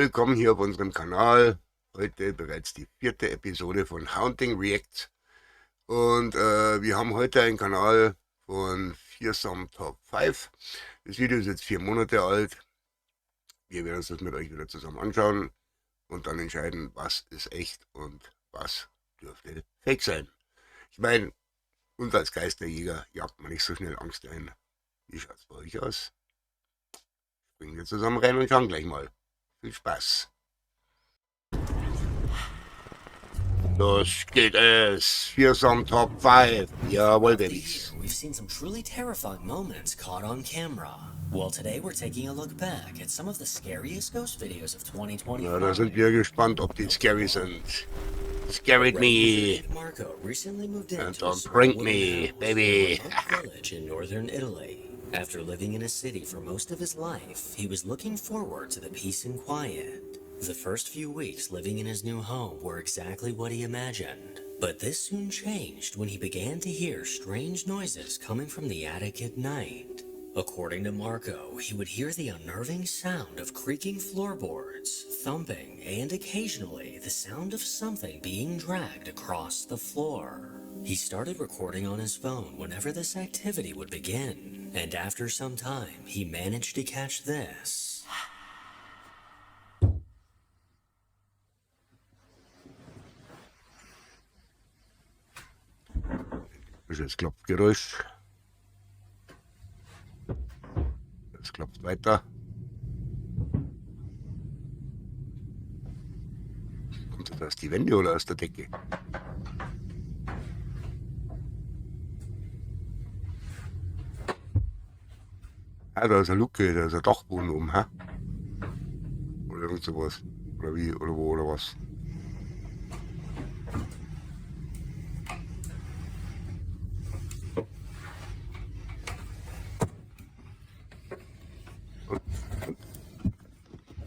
willkommen hier auf unserem Kanal. Heute bereits die 4. Episode von Haunting Reacts. Und wir haben heute einen Kanal von FEARSOME Top 5. Das Video ist jetzt 4 Monate alt. Wir werden uns das mit euch wieder zusammen anschauen und dann entscheiden, was ist echt und was dürfte fake sein. Ich meine, uns als Geisterjäger jagt man nicht so schnell Angst ein. Wie schaut es bei euch aus? Springen wir zusammen rein und schauen gleich mal. Viel Spaß. Los geht es. FEARSOME Top 5. Jawohl, Babys. We've seen some truly terrifying moments caught on camera. Well, today we're taking a look back at some of the scariest ghost videos of 2025. Na, da sind wir gespannt, ob die scary sind. Scared me. Marco recently moved into And don't bring me, baby. a village in northern Italy. After living in a city for most of his life, he was looking forward to the peace and quiet. The first few weeks living in his new home were exactly what he imagined. But this soon changed when he began to hear strange noises coming from the attic at night. According to Marco, he would hear the unnerving sound of creaking floorboards, thumping, and occasionally the sound of something being dragged across the floor. He started recording on his phone whenever this activity would begin, and after some time, he managed to catch this. Das ist das Klopfgeräusch. Es klopft weiter. Kommt das aus die Wände oder aus der Decke? Ah, da ist eine Luke, da ist ein Dachboden oben, hä? Oder irgend sowas. Oder wie, oder wo, oder was?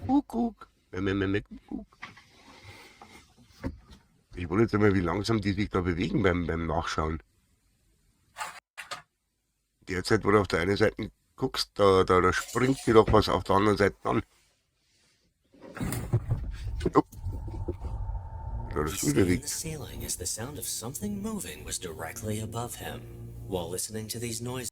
Kuckuck. Kuckuck. Ich wollte jetzt einmal, wie langsam die sich da bewegen beim Nachschauen. Derzeit, wo du auf der einen Seite guckst, da springt dir doch was auf der anderen Seite an. Oh. Da ist Stuhl bewegt. The ceiling as the sound of something moving was directly above him. While listening to these noises,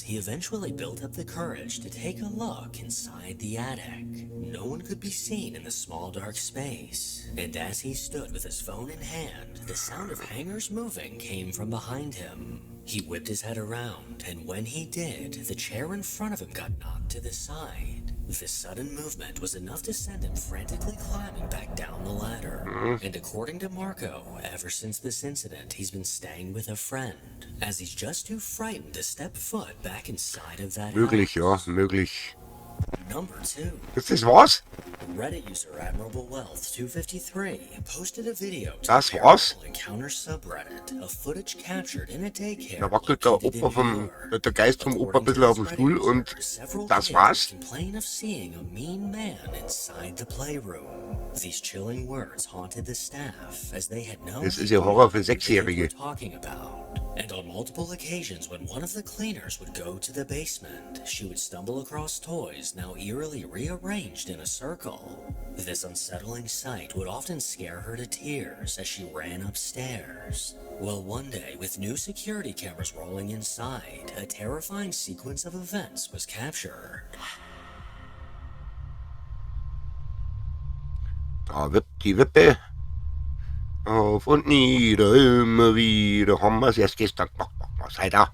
he eventually built up the courage to take a look inside the attic. No one could be seen in the small dark space, and as he stood with his phone in hand, the sound of hangers moving came from behind him. He whipped his head around, and when he did, the chair in front of him got knocked to the side. This sudden movement was enough to send him frantically climbing back down the ladder. And according to Marco, ever since this incident, he's been staying with a friend, as he's just too frightened to step foot back inside of that Möglich, ja, house. möglich. Number 2. Das was? Reddit user Admirable Wealth 253 posted a video to Das the was? Paranormal Encounter subreddit of footage captured in a daycare. Da wackelt der located in Opa New York. der Geist vom Opa ein According to bisschen auf this dem Stuhl Reddit und user, several das kids war's? complain of seeing a mean man inside the playroom. These chilling words haunted the staff as they had no Das ist ja Horror für idea what they were Sechsjährige. talking about. And on multiple occasions when one of the cleaners would go to the basement, she would stumble across toys now eerily rearranged in a circle. This unsettling sight would often scare her to tears as she ran upstairs. Well, one day, with new security cameras rolling inside, a terrifying sequence of events was captured. Da wippt die Wippe. Auf und nieder, immer wieder. Haben wir's erst gestern gemacht. Was seid ihr?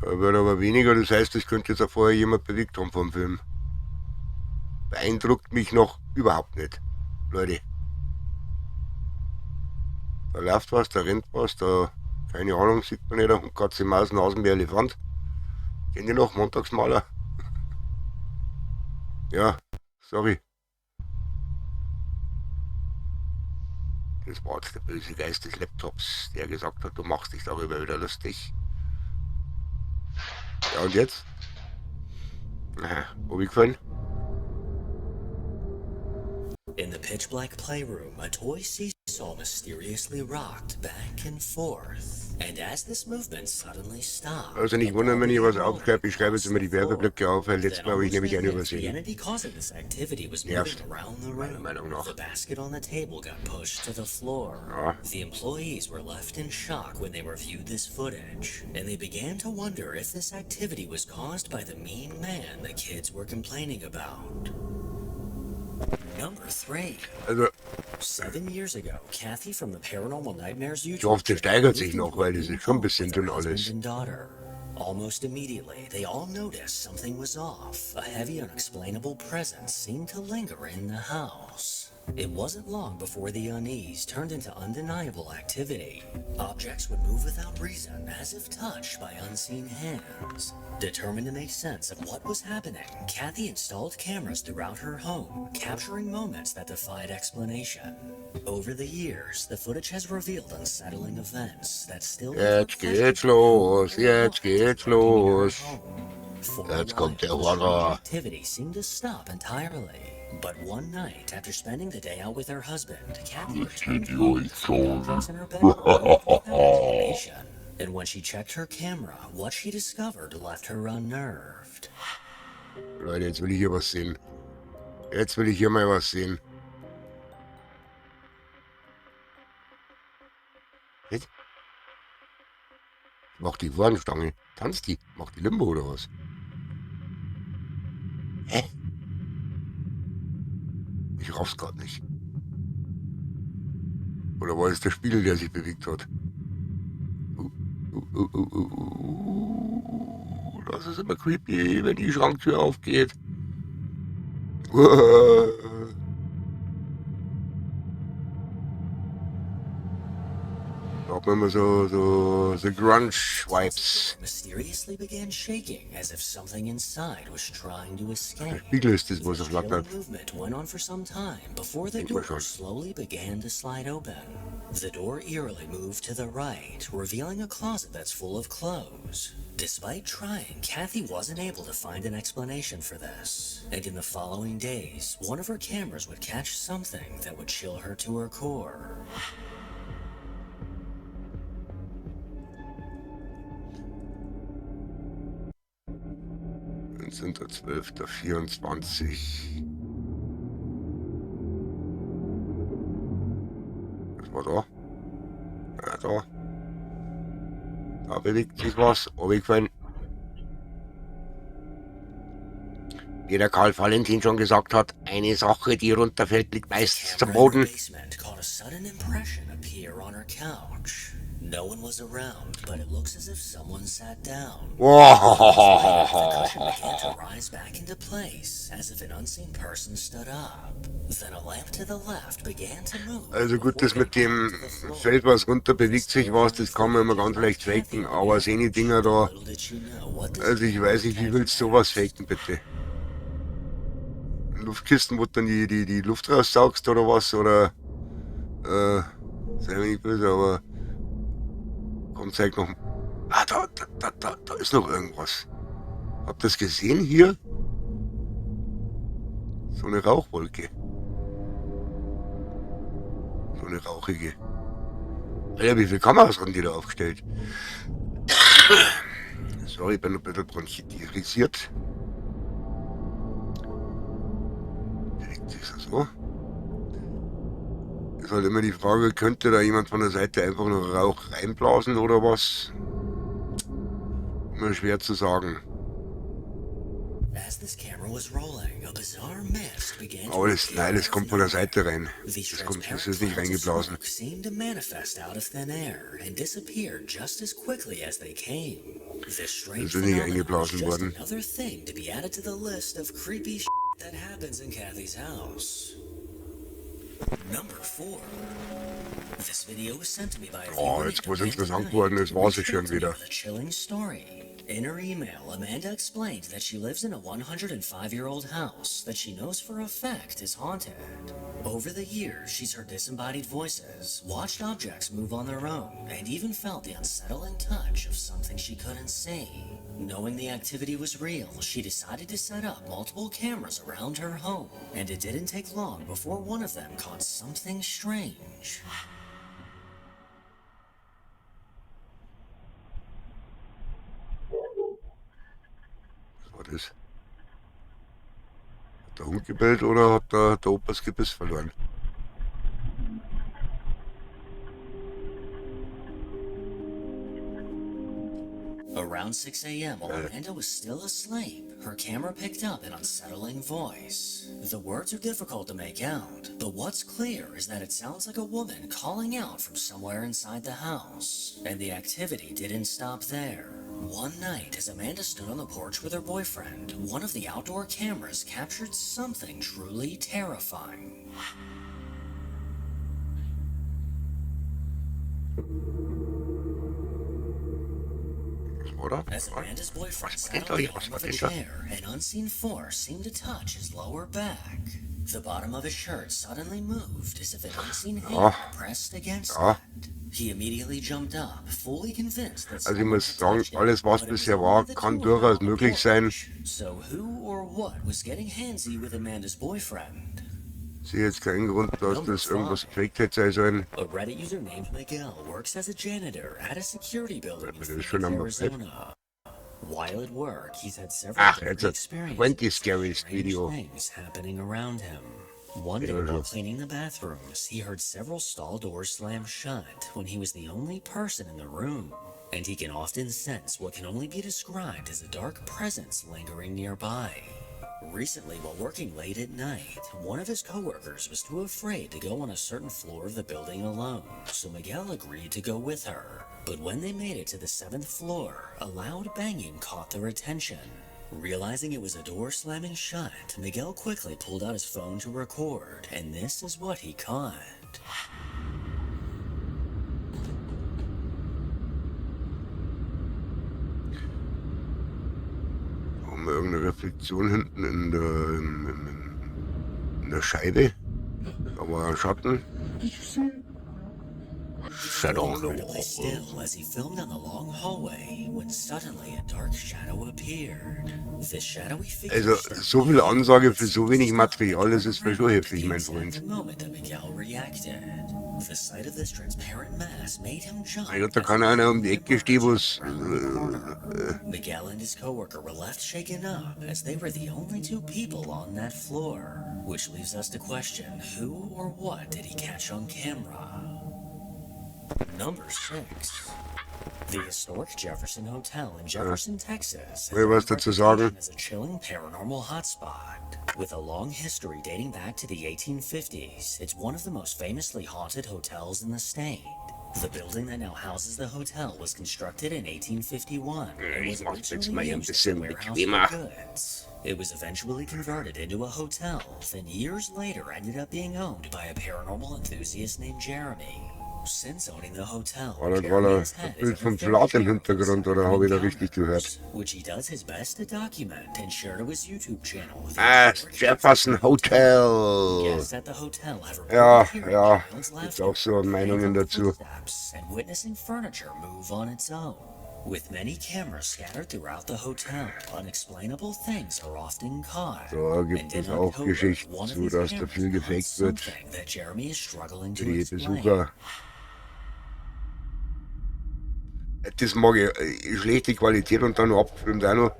Wird aber weniger, das heißt, es könnte jetzt auch vorher jemand bewegt haben vom Film. Beeindruckt mich noch überhaupt nicht. Leute. Da läuft was, da rennt was, da, keine Ahnung, sieht man nicht, und Katze, Maus, Nasen wie Elefant. Kennt ihr noch, Montagsmaler? Ja, sorry. Das war jetzt der böse Geist des Laptops, der gesagt hat, du machst dich darüber wieder lustig. Ja, und jetzt? Umgefallen? In the pitch black playroom, a toy seesaw console mysteriously rocked back and forth. And as this movement suddenly stopped, also nicht wundern, wenn ich was aufschreibe. Ich schreibe jetzt immer die Werbeblöcke auf, weil letztes Mal habe ich nämlich eine the übersehen. entity causing this activity was moving Nervt, around the meiner room. Meinung nach. The basket on the table got pushed to the floor. Ja. The employees were left in shock when they reviewed this footage, and they began to wonder if this activity was caused by the mean man the kids were complaining about. Number 3. Also, 7 years ago, Kathy from the Paranormal Nightmares YouTube ich hoffe, das steigert sich moved noch, into weil a das new ist schon ein home bisschen with her dünn husband alles. and daughter. Almost immediately, they all noticed something was off. A heavy, unexplainable presence seemed to linger in the house. It wasn't long before the unease turned into undeniable activity. Objects would move without reason, as if touched by unseen hands. Determined to make sense of what was happening, Kathy installed cameras throughout her home, capturing moments that defied explanation. Over the years, the footage has revealed unsettling events that still Jetzt geht's los, jetzt geht's los. For Jetzt a kommt der while, the strange Horror. activity seemed to stop entirely. But one night, after spending the day out with her husband, Kathy returned home to objects in her bedroom without explanation. And when she checked her camera, what she discovered left her unnerved. Leute, jetzt will ich hier was sehen. Jetzt will ich hier mal was sehen. Jetzt? Mach die Warnstange. Tanzt die? Macht die Limbo oder was? Hä? Ich raff's grad nicht. Oder war es der Spiegel, der sich bewegt hat? Das ist immer creepy, wenn die Schranktür aufgeht. Da hat man immer so Grunge-Vibes. Mysteriously began shaking as if something inside was trying to Der escape. Spiegel ist das, wo so This flackert. chilling movement went on for some time before the Denk mal door schon. slowly began to slide open. The door eerily moved to the right, revealing a closet that's full of clothes. Despite trying, Kathy wasn't able to find an explanation for this. And in the following days, one of her cameras would catch something that would chill her to her core. 19.12.24. Was war da? Ja, da. Da bewegt sich was. Runtergefallen. Wie der Karl Valentin schon gesagt hat, eine Sache, die runterfällt, liegt meistens zum Boden. No one was around, but it looks as if someone sat down. The cushion began to rise back into place, as if an unseen person stood up. Then a lamp to the left began to move. Also gut, das mit dem Feld, was runter bewegt sich was, das kann man immer ganz leicht faken, aber sehen die Dinger da, also ich weiß nicht, wie willst du sowas faken, bitte? Luftkisten, wo du dann die Luft raussaugst oder was, oder, sei mir nicht böse, aber kommt zeigt noch. Ah, da ist noch irgendwas. Habt ihr das gesehen hier? So eine Rauchwolke. So eine rauchige. Alter, wie viele Kameras haben die da aufgestellt? Sorry, ich bin ein bisschen bronchitis. Bewegt sich das so? Ist halt immer die Frage, könnte da jemand von der Seite einfach nur Rauch reinblasen oder was? Immer schwer zu sagen. Aber das kommt von der Seite rein. Das ist nicht reingeblasen. Das ist nicht eingeblasen worden. Oh, jetzt wo es interessant geworden ist, war es schon wieder. In her email, Amanda explained that she lives in a 105-year-old house that she knows for a fact is haunted. Over the years, she's heard disembodied voices, watched objects move on their own, and even felt the unsettling touch of something she couldn't see. Knowing the activity was real, she decided to set up multiple cameras around her home, and it didn't take long before one of them caught something strange. Was war das? Hat der Hund gebellt oder hat der Opa das Gebiss verloren? Around 6 a.m., while Amanda was still asleep, her camera picked up an unsettling voice. The words are difficult to make out, but what's clear is that it sounds like a woman calling out from somewhere inside the house. And the activity didn't stop there. One night, as Amanda stood on the porch with her boyfriend, one of the outdoor cameras captured something truly terrifying. Oder? As Amanda's boyfriend sat on the arm of a chair, an unseen force seemed to touch his lower back. The bottom of his shirt suddenly moved as if an unseen hand pressed against it. He immediately jumped up, fully convinced that Also ich muss sagen, alles was bisher war, kann durchaus möglich sein. So who or what was getting handsy with Amanda's boyfriend? Ich sehe jetzt keinen Grund, dass das irgendwas gefaked hätte sein sollen. A Reddit user named Miguel works as a janitor at a security building in Das ist Phoenix, schon am Arizona. While at work, he's had several Ach, different jetzt ein 20 scariest Video. things happening around him. One day while cleaning the bathrooms, he heard several stall doors slam shut when he was the only person in the room. And he can often sense what can only be described as a dark presence lingering nearby. Recently, while working late at night, one of his coworkers was too afraid to go on a certain floor of the building alone, so Miguel agreed to go with her. But when they made it to the 7th floor, a loud banging caught their attention. Realizing it was a door slamming shut, Miguel quickly pulled out his phone to record, and this is what he caught. Haben wir irgendeine Reflexion hinten in der Scheibe? Da war ein Schatten. Incredibly still as he filmed on the long hallway when suddenly a dark shadow appeared. The shadowy figure Also so viel Ansage für so wenig Material, das ist schon heftig, mein Freund. The sight of this transparent mass made him jump. Mein Gott, da kann einer um die Ecke stehen, wo's... Miguel and his coworker were left shaken up as they were the only two people on that floor, which leaves us to question who or what did he catch on camera. Number 6. The historic Jefferson Hotel in Jefferson, Texas, has Was dazu sagen? as a chilling paranormal hotspot. With a long history dating back to the 1850s, it's one of the most famously haunted hotels in the state. The building that now houses the hotel was constructed in 1851 and was originally used as a warehouse for goods. It was eventually converted into a hotel, then years later ended up being owned by a paranormal enthusiast named Jeremy. Since owning the hotel, War das ein Bild vom Flat im Hintergrund, oder habe ich da richtig gehört? which he does his best to document and share to his YouTube channel. Jefferson Hotel. Guests at the hotel have Ja, reported hearing ja, child's gibt's laughter, auch so Meinungen dazu. footsteps, and witnessing furniture move on its own. With many cameras scattered throughout the hotel, unexplainable things are often caught. Da gibt And es in auch October, Geschichten one of zu, these dass da cameras viel caught gefaked wird something that Jeremy is struggling für to die explain. Besucher. Das mag ich, schlechte Qualität und dann noch abgefilmt auch noch.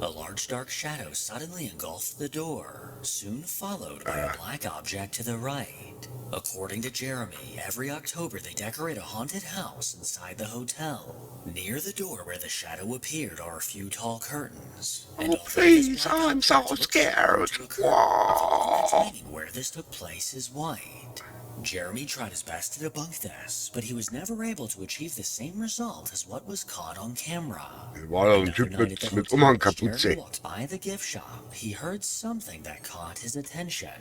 A large dark shadow suddenly engulfed the door, soon followed by a black object to the right. According to Jeremy, every October they decorate a haunted house inside the hotel. Near the door where the shadow appeared are a few tall curtains. And Oh, please, I'm so scared. Wow. Timing where this took place is white. Jeremy tried his best to debunk this, but he was never able to achieve the same result as what was caught on camera. War da ein Typ mit Umhangkapuze. Jeremy walked by the gift shop. He heard something that caught his attention.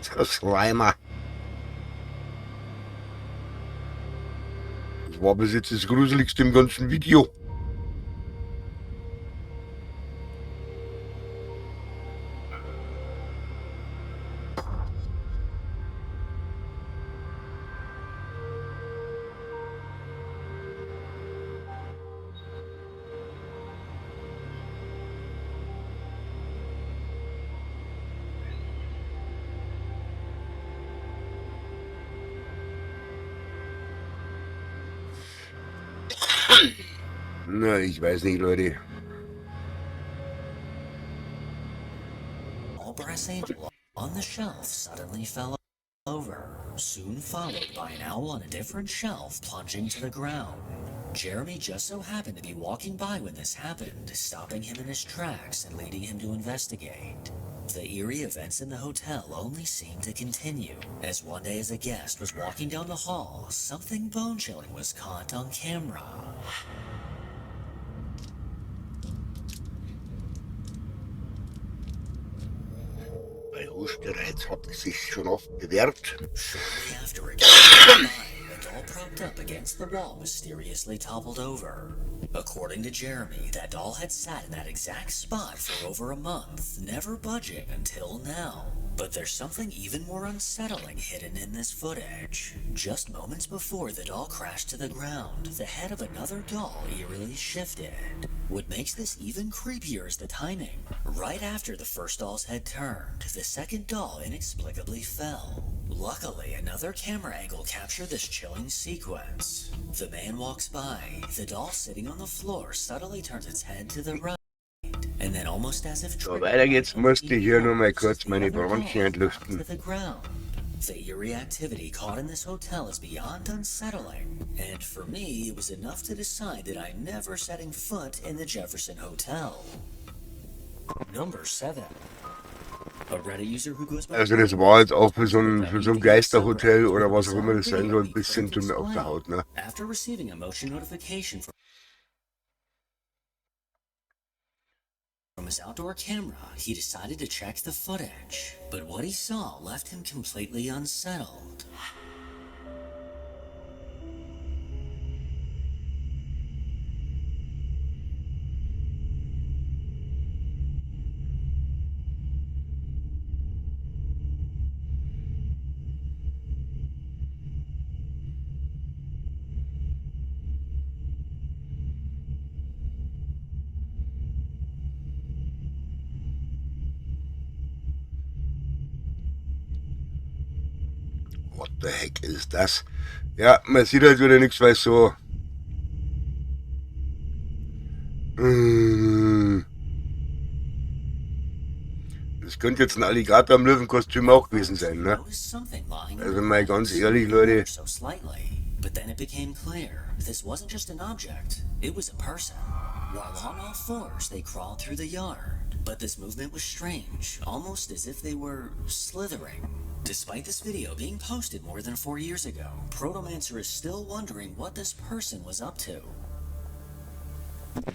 Der Slimer. Das war bis jetzt das Gruseligste im ganzen Video. Na, ich weiß nicht, Leute. brass angel on the shelf suddenly fell over, soon followed by an owl on a different shelf plunging to the ground. Jeremy just so happened to be walking by when this happened, stopping him in his tracks and leading him to investigate. The eerie events in the hotel only seemed to continue, as one day as a guest was walking down the hall, something bone-chilling was caught on camera. Bei Husterreiz hat es sich schon oft bewährt. Shortly after a guest walked by, a doll propped up against the wall mysteriously toppled over. According to Jeremy, that doll had sat in that exact spot for over a month, never budging until now. But there's something even more unsettling hidden in this footage. Just moments before the doll crashed to the ground, the head of another doll eerily shifted. What makes this even creepier is the timing. Right after the first doll's head turned, the second doll inexplicably fell. Luckily, another camera angle captured this chilling sequence. The man walks by, the doll sitting on the floor subtly turns its head to the right. And then almost as if So, weiter geht's, musste ich hier nur mal kurz meine Bronchien entlüften. The eerie activity caught in this hotel is beyond unsettling, and for me, it was enough to decide that I'm never setting foot in the Jefferson Hotel. Number 7. A Reddit user who goes by Also das war jetzt auch für so ein Geisterhotel oder was auch immer das sein soll, ein bisschen dünn auf der Haut, ne? After receiving a motion notification from his outdoor camera, he decided to check the footage, but what he saw left him completely unsettled. What the heck ist das? Ja, man sieht halt wieder nichts, weil so... Das könnte jetzt ein Alligator im Löwenkostüm auch gewesen sein, ne? Also mal ganz ehrlich, Leute. But then it became clear this wasn't just an object, it was a person. While on all fours, they crawled through the yard. But this movement was strange, almost as if they were slithering. Despite this video being posted more than 4 years ago, Protomancer is still wondering what this person was up to.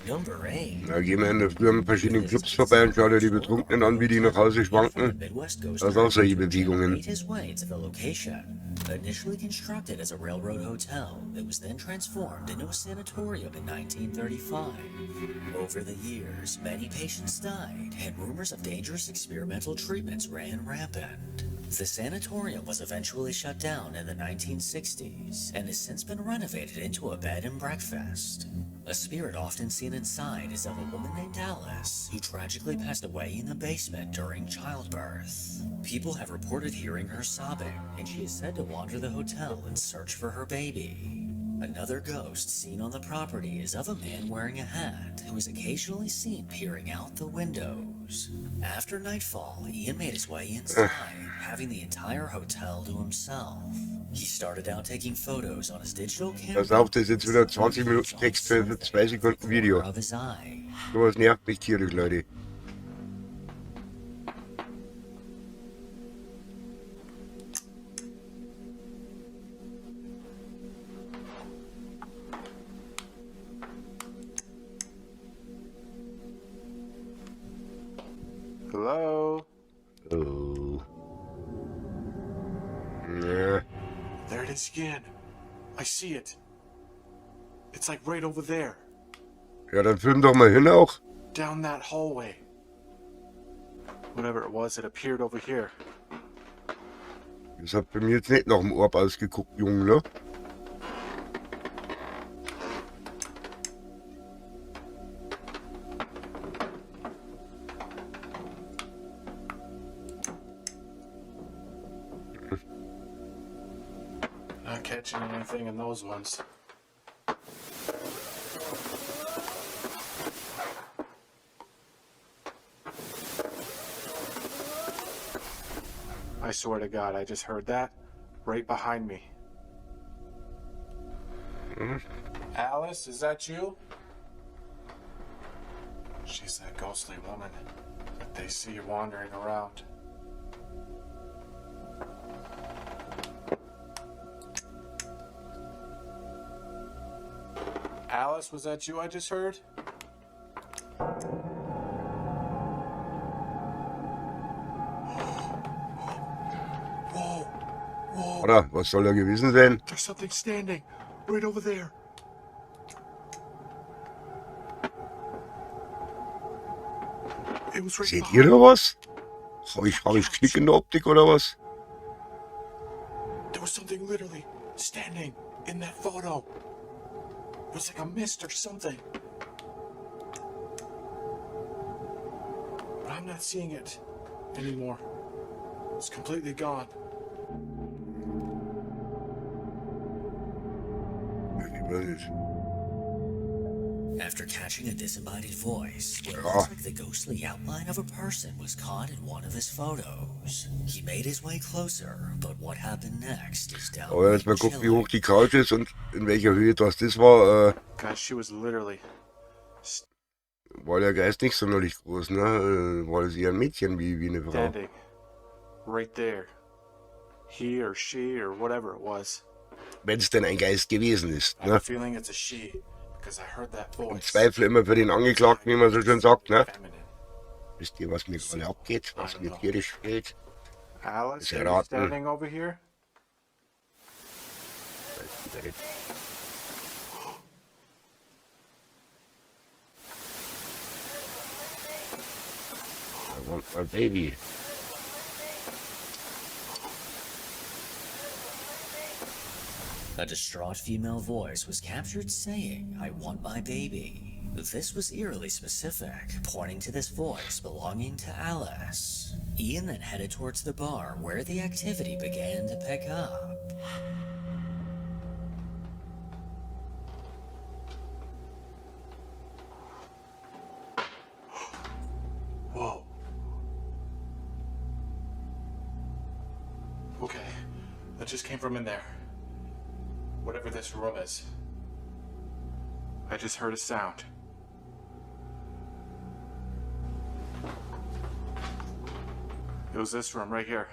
Number 8. Da gehen wir in der Früh an verschiedenen Clubs vorbei und schauen dir die Betrunkenen an, wie die nach Hause schwanken. Da ist auch solche Bewegungen. Initially constructed as a railroad hotel, it was then transformed into a sanatorium in 1935. Over the years, many patients died, and rumors of dangerous experimental treatments ran rampant. The sanatorium was eventually shut down in the 1960s, and has since been renovated into a bed and breakfast. A spirit often seen inside is of a woman named Alice, who tragically passed away in the basement during childbirth. People have reported hearing her sobbing, and she is said to wander the hotel in search for her baby. Another ghost seen on the property is of a man wearing a hat, who is occasionally seen peering out the windows. After nightfall, Ian made his way inside, having the entire hotel to himself. He started out taking photos on his digital camera. Pass auf, das ist jetzt wieder 20 Minuten Text für 2 Sekunden Video. Sowas nervt mich tierisch, Leute. Hello? Oh. My skin. I see it. It's like right over there. Ja, dann film doch mal hin auch. Down that hallway. Whatever it was, it appeared over here. Das hat bei mir jetzt nicht nach dem Orb ausgeguckt, Junge, ne? Not catching anything in those ones. I swear to God, I just heard that right behind me. Alice, is that you? She's that ghostly woman that they see wandering around. Alice, was that you I just heard? Oder, was soll da gewesen sein? There's something standing right over there. It was right Seht ihr behind. da was? Hab ich Klick in der Optik oder was? There was something literally standing in that photo. It was like a mist or something. But I'm not seeing it anymore. It's completely gone. After catching a disembodied voice, what looks like the ghostly outline of a person was caught in one of his photos. He made his way closer, but what happened next is Aber jetzt mal downright gucken, wie chilling. hoch die Couch ist und in welcher Höhe das war. Guys, she was literally War der Geist nicht sonderlich groß, ne? War das eher ein Mädchen wie eine Frau. standing right there. He or she or whatever it was. Wenn es denn ein Geist gewesen ist, I have a ne? feeling it's a she because I heard that Im voice. Zweifel immer für den Angeklagten, wie man so schön sagt, ne? Feminine. Wisst ihr, was mir gerade abgeht? Was mir tierisch fehlt? Alice, Ist are you erraten. standing over here? I want my baby. A distraught female voice was captured saying, "I want my baby." This was eerily specific, pointing to this voice belonging to Alice. Ian then headed towards the bar where the activity began to pick up. Whoa. Okay, that just came from in there. Whatever this room is. I just heard a sound. It was this room right here.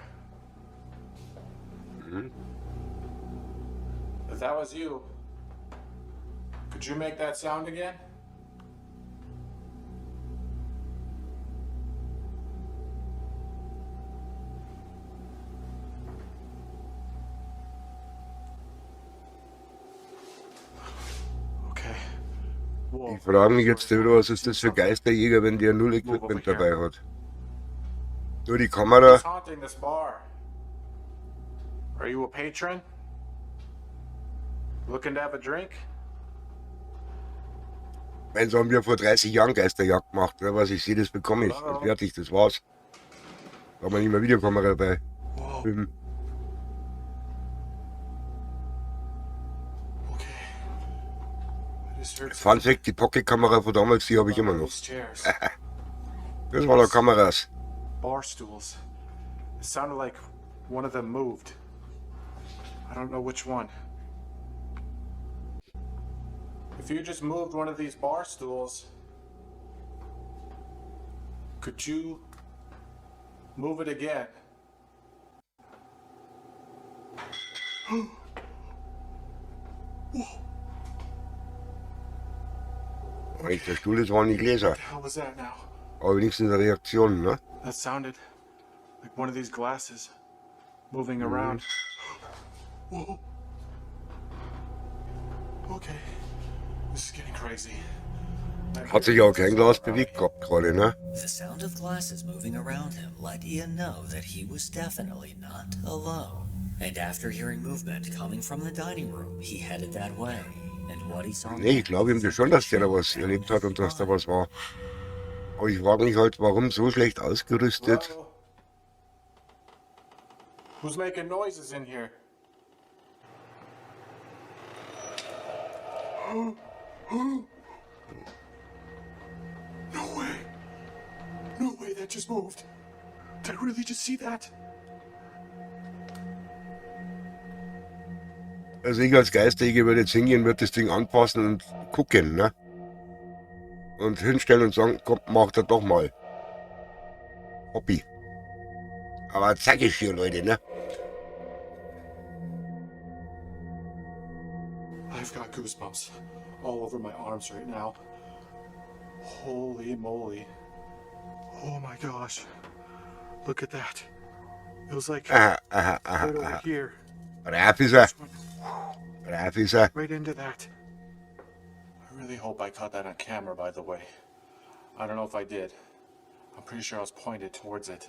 If that was you, could you make that sound again? Okay. Whoa. Ich frage mich jetzt wieder, was ist das für Geisterjäger, wenn der null Equipment dabei hat? Nur die Kamera. Who's haunting this bar? Are you a patron? Looking to have a drink? Wenn so haben wir vor 30 Jahren Geisterjagd gemacht, ne? Was ich sehe, das bekomme ich. Und fertig, das war's. Da haben wir nicht mehr Videokamera dabei. Whoa. Filmen. Okay. I just heard Fun Fact, die Pocket-Kamera von damals, die habe ich immer noch. these chairs. Das waren noch Kameras. Bar stools. It sounded like one of them moved. I don't know which one. If you just moved one of these bar stools, could you move it again? Eigentlich der Stuhl, das waren die Gläser. What the hell was that now? Aber wenigstens eine Reaktion, ne? That sounded like one of these glasses moving around. Whoa. Okay. This is getting crazy. Hat sich auch kein Glas bewegt gehabt gerade, ne? The sound of glasses moving around him let Ian know that he was definitely not alone. And after hearing movement coming from the dining room, he headed that way. And what he saw Nee, ich glaube ihm das schon, dass der da was erlebt hat und dass da was war. Aber ich frage mich halt, warum so schlecht ausgerüstet? Hello? Who's making noises in here? No way! No way, that just moved! Did I really just see that? Also ich als Geisterjäger würde jetzt hingehen, würde das Ding anpassen und gucken, ne? Und hinstellen und sagen, komm, macht er doch mal. Hobby. Aber zeig ich hier, Leute, ne? I've got goosebumps all over my arms right now. Holy moly. Oh my gosh. Look at that. It was like Aha, right over here. Brav ist er. Brav ist er. Right into that. I really hope I caught that on camera, by the way. I don't know if I did. I'm pretty sure I was pointed towards it.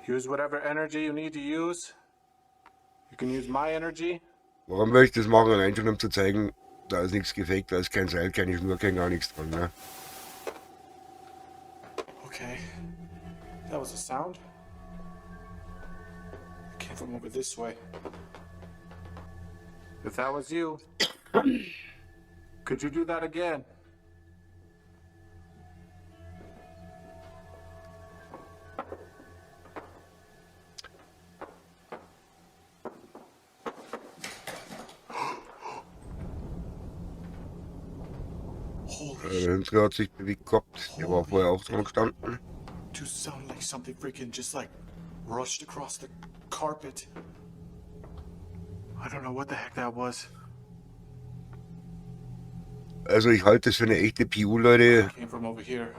Use whatever energy you need to use. You can use my energy. Warum will ich das machen? Allein schon um zu zeigen, da ist nichts gefaked, da ist kein Seil, keine Schnur, kein gar nichts dran, ne? Okay. That was a sound. It came from over this way. If that was you, could you do that again? Der hintere hat sich bewegt gehabt, der war vorher auch dran gestanden. To sound like something freaking just like rushed across the carpet. I don't know what the heck that was. Also ich halte das für eine echte PU, Leute. Came from over here.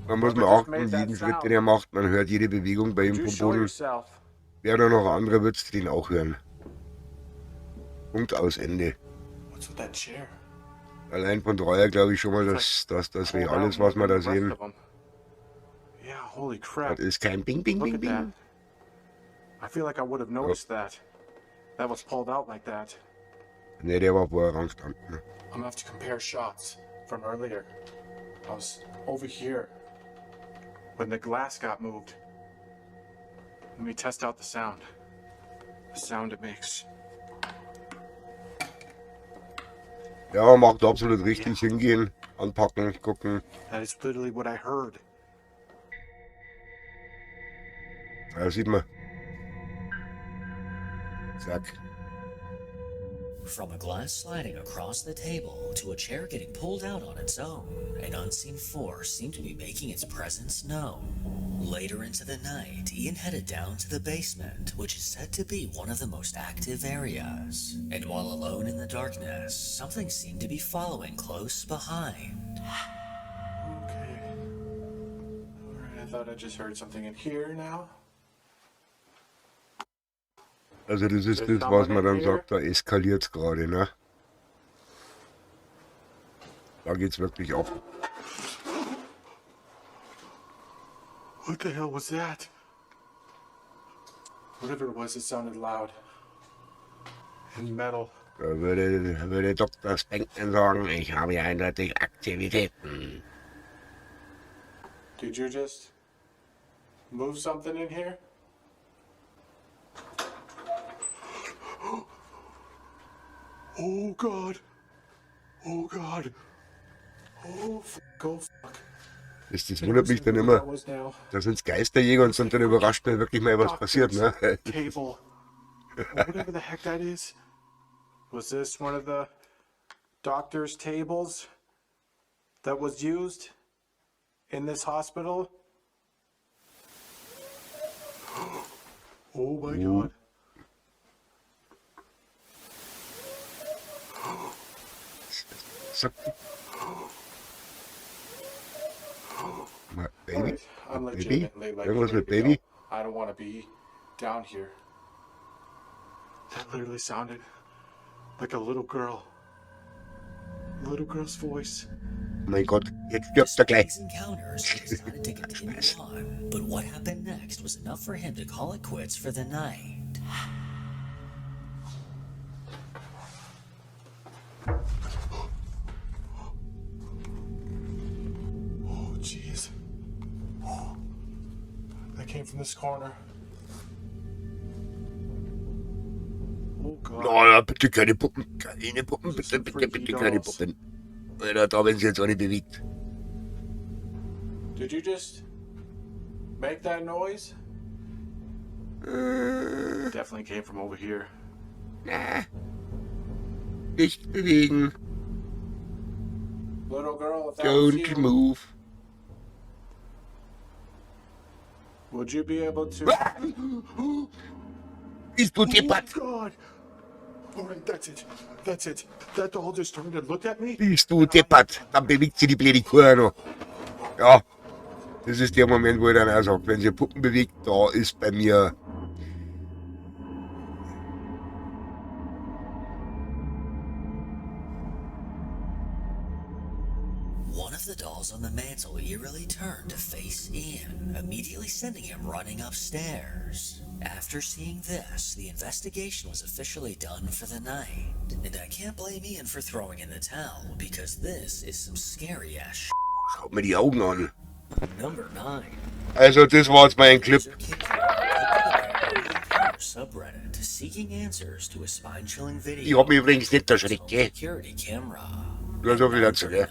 Man muss mal achten, jeden Schritt, den er macht, man hört jede Bewegung bei ihm You vom show Boden. yourself. Wäre da noch ein anderer, würdest du den auch hören. Punkt aus Ende. What's with that chair? Allein von Dreier glaube ich schon mal, dass das real ist, was wir da sehen. Yeah, holy crap. Das ist kein Bing, Bing, Look Bing, at that. Bing. I feel like I would have noticed that. That was pulled out like that. Ne, der war vorher dran gestanden. I'm gonna have to compare shots from earlier. I was over here when the glass got moved. Let me test out the sound. The sound it makes. Ja, macht absolut richtig, hingehen, anpacken, gucken. That is literally what I heard. Ja, sieht man. Zack. From a glass sliding across the table to a chair getting pulled out on its own, an unseen force seemed to be making its presence known. Later into the night, Ian headed down to the basement, which is said to be one of the most active areas. And while alone in the darkness, something seemed to be following close behind. Okay. Alright, I thought I just heard something in here now. Also das ist das, was man dann sagt, da eskaliert es gerade, ne? Da geht's wirklich ab. What the hell was that? Whatever it was, it sounded loud. And metal. Da würde Dr. Spanken sagen, ich habe hier eindeutig Aktivitäten. Did you just move something in here? Oh God. Oh God. Oh fuck, oh fuck. Das wundert mich dann immer. Da sind's Geisterjäger und sind dann überrascht, wenn wirklich mal was passiert, ne? Table. Whatever the heck that is. Was this one of the doctor's tables that was used in this hospital? Oh my God. Baby? I'm Baby? legitimately like Irgendwas ready mit to Baby? go. I don't want to be down here. That literally sounded like a little girl. A little girl's voice. Oh mein Gott, jetzt stirbt er Despite gleich. these encounters, he decided to continue on, but what happened next was enough for him to call it quits for the night. Oh, jeez. That came from this corner. Oh, God. Oh ja, bitte keine Puppen. Keine Puppen, bitte, bitte, bitte keine Puppen. Alter, da werden sie jetzt auch nicht bewegt. Did you just make that noise? Definitely came from over here. Na. Nicht bewegen. Little girl, if that was Don't you, move. would you be able to... Bist du deppert? Oh, God. All right, that's it. That's it. That doll just turned and looked at me. Bist du deppert? Dann bewegt sie die blöde Kuh noch. Ja, das ist der Moment, wo ich dann auch sage, wenn sie Puppen bewegt, da ist bei mir... One of the dolls on the mantle eerily turned to face Ian, immediately sending him running upstairs. After seeing this, the investigation was officially done for the night. And I can't blame Ian for throwing in the towel, because this is some scary ass shit. Schaut mir die Augen an. Number 9. Also das war jetzt mein Clip. Subreddit seeking answers to a spine-chilling video. Ich hab mich übrigens nicht erschreckt, gell? Security camera. Nur so viel dazu, gell?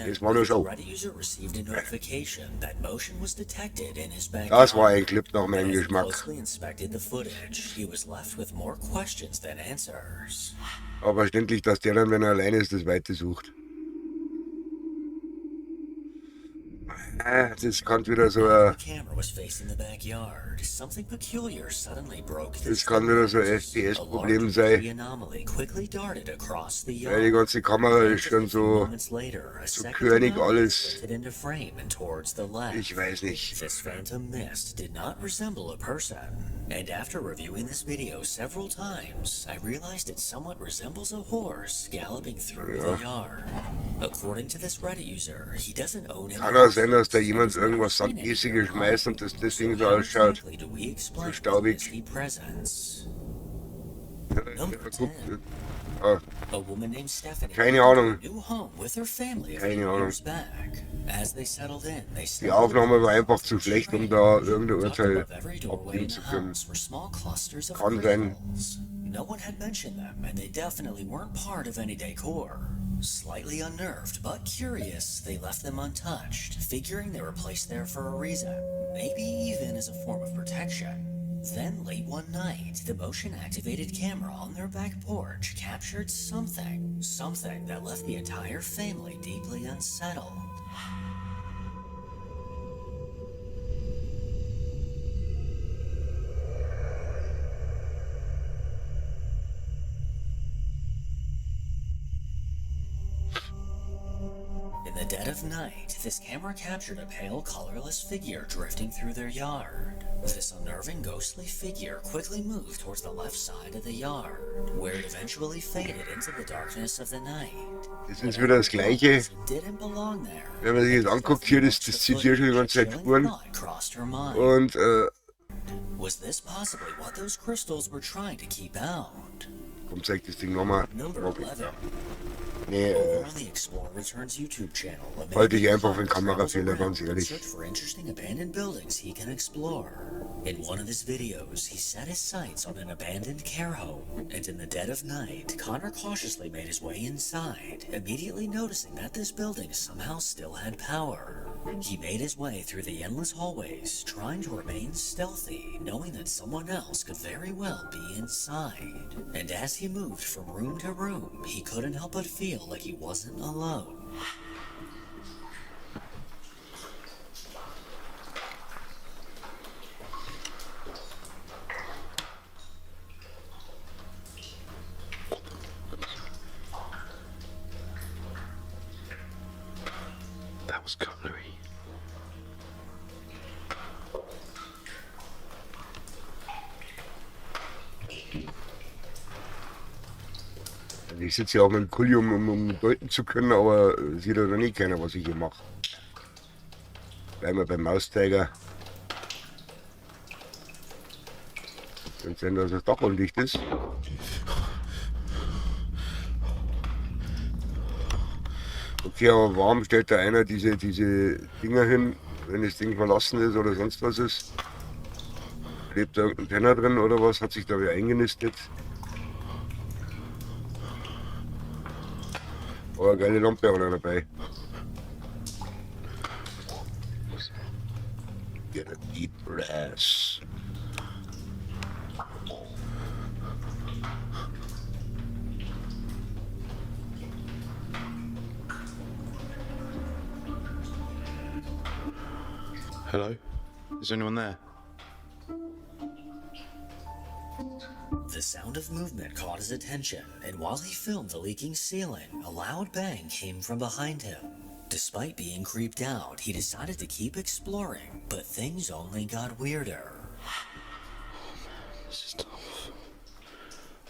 Das war nur Show. Reddit user received a notification that motion was detected in his backyard. Das war ein Clip nach meinem As he Geschmack. closely inspected the footage, he was left with more questions than answers. Aber verständlich, dass der dann, wenn er alleine ist, das Weite sucht. Das kann wieder so ein... The camera was facing the backyard. Something peculiar suddenly broke Das kann wieder so ein FPS-Problem sein. anomaly quickly darted across the Weil die yard. ganze Kamera ist schon so... Moments later, a so second körnig anomaly alles. tilted into frame and towards the left. Ich weiß nicht. This phantom mist did not resemble a person. And after reviewing this video several times, I realized it somewhat resembles a horse galloping through the yard. According to this Reddit user, he doesn't own any Kann auch sein, dass horses, da jemand and he's irgendwas never seen any Sandmäßiges schmeißt und das deswegen so How ausschaut. exactly do we explain staubig. this misty presence? Guckt. A woman named Stephanie Keine Ahnung. moved to a new home with her family a Keine few Ahnung. years back. As they settled in, they Die Aufnahme war einfach zu schlecht, um da irgendein Urteil abgeben zu können. Kann sein. No one had mentioned them, and they definitely weren't part of any decor. Slightly unnerved, but curious, they left them untouched, figuring they were placed there for a reason, maybe even as a form of protection. Then, late one night, the motion-activated camera on their back porch captured something that left the entire family deeply unsettled. In the dead of night, this camera captured a pale, colorless figure drifting through their yard. This unnerving, ghostly figure quickly moved towards the left side of the yard, where it eventually faded into the darkness of the night. Das ist wieder das Gleiche. It didn't belong there. Wenn man sich jetzt anguckt, hier, das zieht hier schon die ganze Zeit Spuren. Thought crossed her mind. Und, Was this possibly what those crystals were trying to keep out? komm, zeig das Ding nochmal. Number 11. Nee, Over on the Explore Returns YouTube channel, a halte ich man einfach für einen travels Kamerafehler, around ganz ehrlich. in search for interesting abandoned buildings he can explore. In one of his videos, he set his sights on an abandoned care home, and in the dead of night, Connor cautiously made his way inside, immediately noticing that this building somehow still had power. He made his way through the endless hallways, trying to remain stealthy, knowing that someone else could very well be inside. And as he moved from room to room, he couldn't help but feel like he wasn't alone. that was cutlery. Ich sitze ja auch mit dem Kuli, um deuten zu können, aber sieht ja noch nie keiner, was ich hier mache. Bleiben wir beim Mauszeiger. Kann sein, dass das Dach undicht ist. Okay, aber warum stellt da einer diese Dinger hin, wenn das Ding verlassen ist oder sonst was ist? Lebt da irgendein Penner drin oder was? Hat sich da wieder eingenistet? Oh, eine geile Lampe auch noch dabei. Get a deep breath. Hello? Is anyone there? The sound of movement caught his attention, and while he filmed the leaking ceiling, a loud bang came from behind him. Despite being creeped out, he decided to keep exploring, but things only got weirder. This is tough.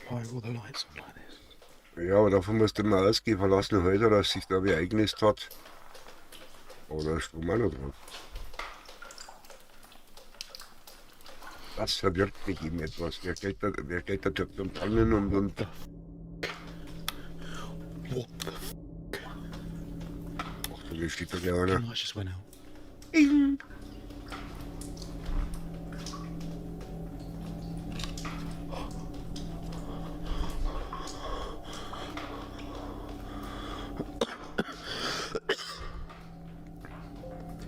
Why are all the lights on like this? Ja, aber davon musst du immer ausgehen, verlassene Häuser, dass sich da wie eingenistet hat. Oder ist Strom auch noch drauf. Das verwirrt mich eben etwas. Wer stellt da Töpfe und Pfannen und... What the f***? Ach, da steht doch ja einer. The lights just went out. Bing.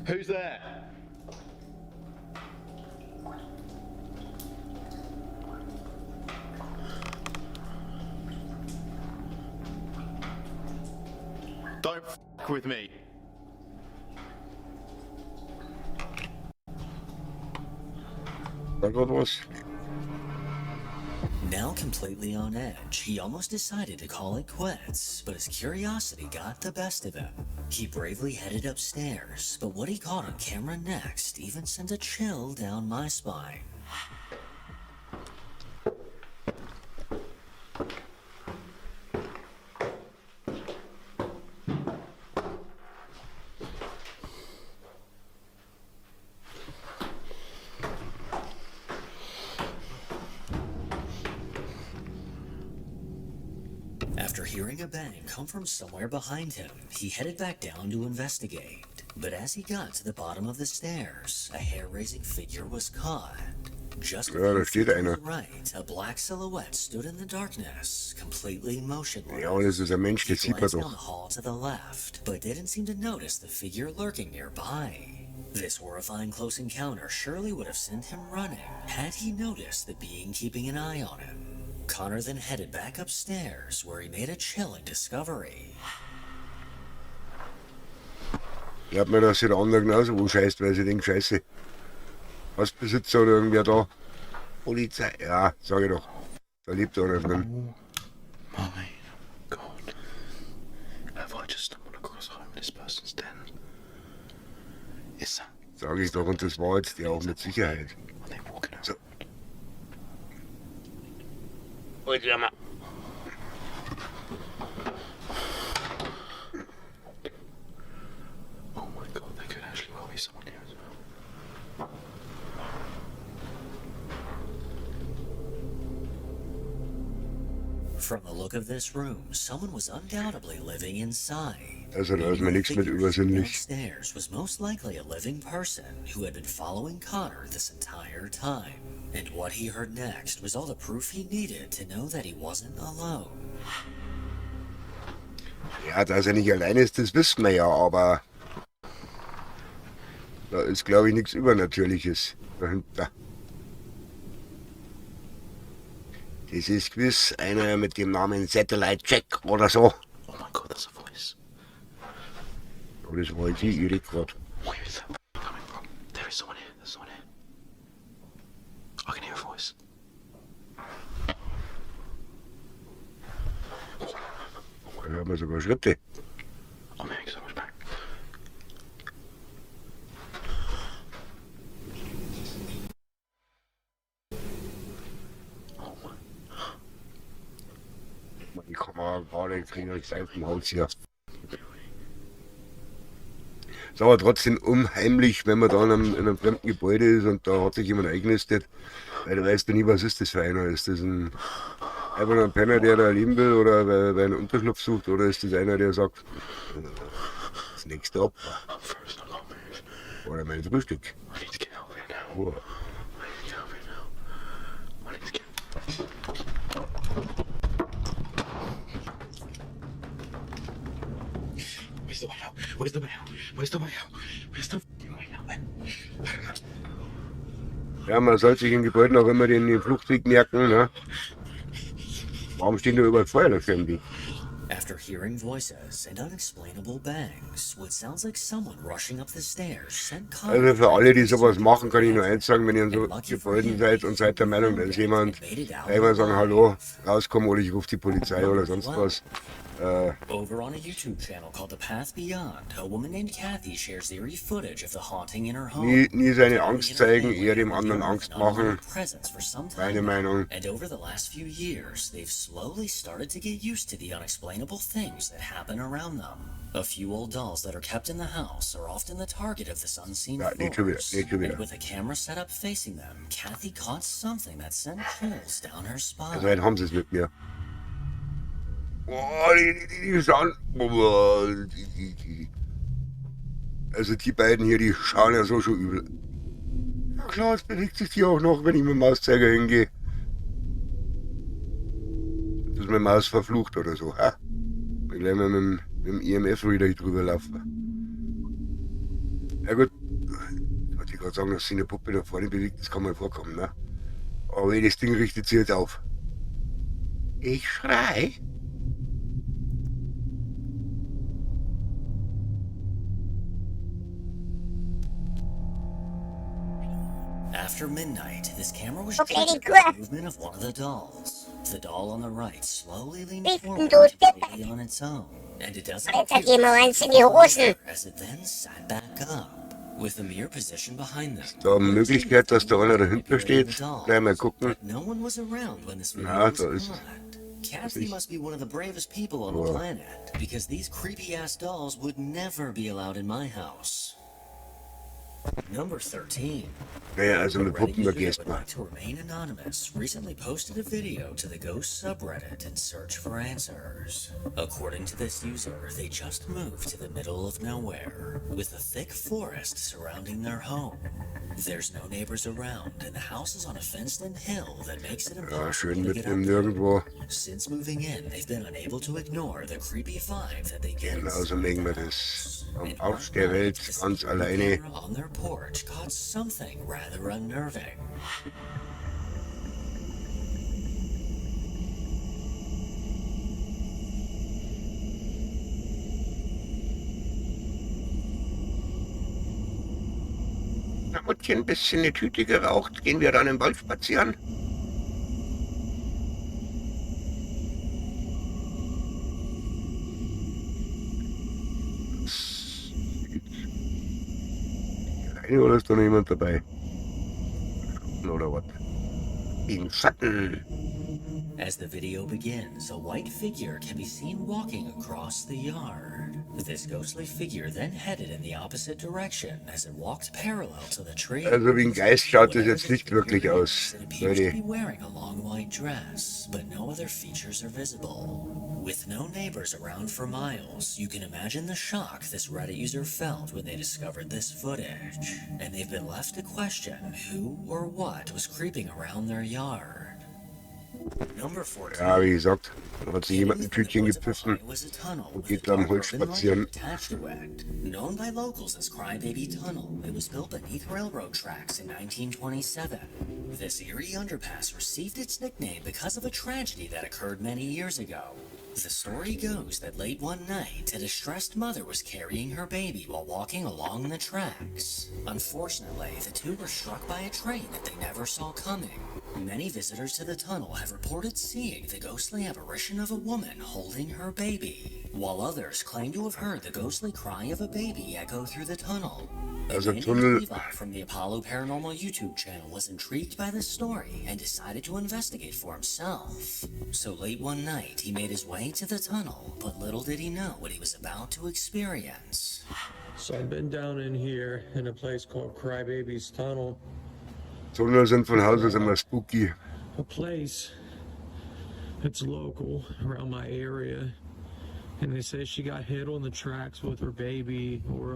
Who's there? Don't f with me. Da geht was. Now completely on edge, he almost decided to call it quits, but his curiosity got the best of him. He bravely headed upstairs, but what he caught on camera next even sent a chill down my spine. After hearing a bang come from somewhere behind him, he headed back down to investigate. But as he got to the bottom of the stairs, a hair-raising figure was caught. Just a Ja, da few steht feet to einer. the right, a black silhouette stood in the darkness, completely motionless. Ja, das ist ein Mensch, He das sieht man glanced down doch. the hall to the left, but didn't seem to notice the figure lurking nearby. This horrifying close encounter surely would have sent him running, had he noticed the being keeping an eye on him. Connor then headed back upstairs, where he made a chilling discovery. Ich glaub mir, dass sie der andere genauso wo scheißt, weil sie denkt, scheiße. Hausbesitzer oder irgendwer da. Polizei, ja, sag ich doch. Da lebt einer drin. Oh my god. Have I just stumbled across a homeless person's den? Is that... Sag ich doch, und das war jetzt ja auch mit Sicherheit. Are they walking out? So. Und ja mal. Oh my god, there could actually well be someone here as well. From the look of this room, someone was undoubtedly living inside. Also da ist mir nichts mit übersinnlich. Downstairs was most likely a living person who had been following Connor this entire time. And what he heard next was all the proof he needed to know that he wasn't alone. Ja, dass er nicht allein ist, das wissen wir ja, aber da ist, glaube ich, nichts Übernatürliches dahinter. Das ist gewiss einer mit dem Namen Satellite Jack oder so. Oh my god, that's a voice. Oh, das war jetzt ich irre grad. Where is that coming from? There is someone here, there's someone here. I can hear a voice. Da hören wir sogar Schritte. I'm hearing so much back. Oh my. Die Kamera gerade kriegen jetzt auf dem Haus hier. Ist aber trotzdem unheimlich, wenn man da in einem fremden Gebäude ist und da hat sich jemand eingenistet, weil du weißt ja nie, was ist das für einer. Ist das einfach nur ein Penner, der da leben will oder weil einen Unterschlupf sucht, oder ist das einer, der sagt, das nächste Opfer oder mein Frühstück. Oh. Ja, man soll sich in Gebäuden auch immer den Fluchtweg merken. Ne? Warum stehen da überall Feuerlöscher im Weg? After hearing voices and unexplainable bangs, what sounds like someone rushing up the stairs sent Also für alle, die sowas machen, kann ich nur eins sagen, wenn ihr in so Gebäuden seid und seid der Meinung, da ist jemand, einmal sagen, hallo, rauskommen oder ich rufe die Polizei oder sonst was. Over on a YouTube channel called The Path Beyond, a woman named Kathy shares eerie footage of the haunting in her home. Nie seine Angst zeigen, eher dem anderen Angst machen. Meine Meinung. And over the last few years, they've slowly started to get used to the unexplainable things that happen around them. A few old dolls that are kept in the house are often the target of this unseen force. And with a camera set up facing them, Kathy caught something that sent chills down her spine. Also einen haben sie es mit mir. Oh, die schauen. Also die beiden hier, die schauen ja so schon übel. Ja klar, es bewegt sich die auch noch, wenn ich mit dem Mauszeiger hingehe. Das ist meine Maus verflucht oder so. Ha? Ich gleich mal mit dem EMF-Reader hier drüber laufen. Ja gut, ich wollte gerade sagen, dass sich eine Puppe da vorne bewegt, das kann mal vorkommen, ne? Aber das Ding richtet sich jetzt auf. Ich schrei. After midnight, this camera was triggered by the movement of one of the dolls. The doll on the right slowly leaned forward completely on its own, and it doesn't as it then sat back up, with the mirror position behind them. Da eine Möglichkeit, dass da einer dahinter steht. Gleich mal gucken. No one was around when this video Na, was da ist caught. Kathy must be one of the bravest people on the planet, because these creepy-ass dolls would never be allowed in my house. Number 13. Naja, also mit Puppen, da Reddit gehst user would du mal. like to remain anonymous recently posted a video to the Ghost subreddit in search for answers. According to this user, they just moved to the middle of nowhere, with a thick forest surrounding their home. There's no neighbors around, and the house is on a fenced-in hill that makes it Ja, impossible schön to get mitten im up there. Nirgendwo. Since moving in, they've been unable to ignore the creepy vibe that they get. Genauso legen wir das am Arsch der Welt, ganz alleine. On their porch caught something rather unnerving. Na, Muttchen, ein bisschen eine Tüte geraucht. Gehen wir dann im Wald spazieren? Alleine oder ist da noch jemand dabei? Oder was? Im Schatten. As the video begins, a white figure can be seen walking across the yard. This ghostly figure then headed in the opposite direction as it walked parallel to the tree. Also wie ein Geist schaut das jetzt nicht wirklich aus, It appears to Leute. be wearing a long white dress, but no other features are visible. With no neighbors around for miles, you can imagine the shock this Reddit user felt when they discovered this footage, and they've been left to question who or what was creeping around their yard. Number 14. Ja, wie gesagt, da hat sich jemand ein Tütchen gepfiffen und geht da am Holz spazieren. Known by locals as Crybaby Tunnel, it was built beneath railroad tracks in 1927. This eerie underpass received its nickname because of a tragedy that occurred many years ago. The story goes that late one night, a distressed mother was carrying her baby while walking along the tracks. Unfortunately, the two were struck by a train that they never saw coming. Many visitors to the tunnel have reported reported seeing the ghostly apparition of a woman holding her baby, while others claim to have heard the ghostly cry of a baby echo through the tunnel. A Also man named Tunnel. Levi from the Apollo Paranormal YouTube channel was intrigued by this story and decided to investigate for himself. So late one night, he made his way to the tunnel, but little did he know what he was about to experience. So I've been down in here in a place called Crybaby's Tunnel. Tunnel sind von Haus aus immer spooky. A place that's local around my area. And they say she got hit on the tracks with her baby, or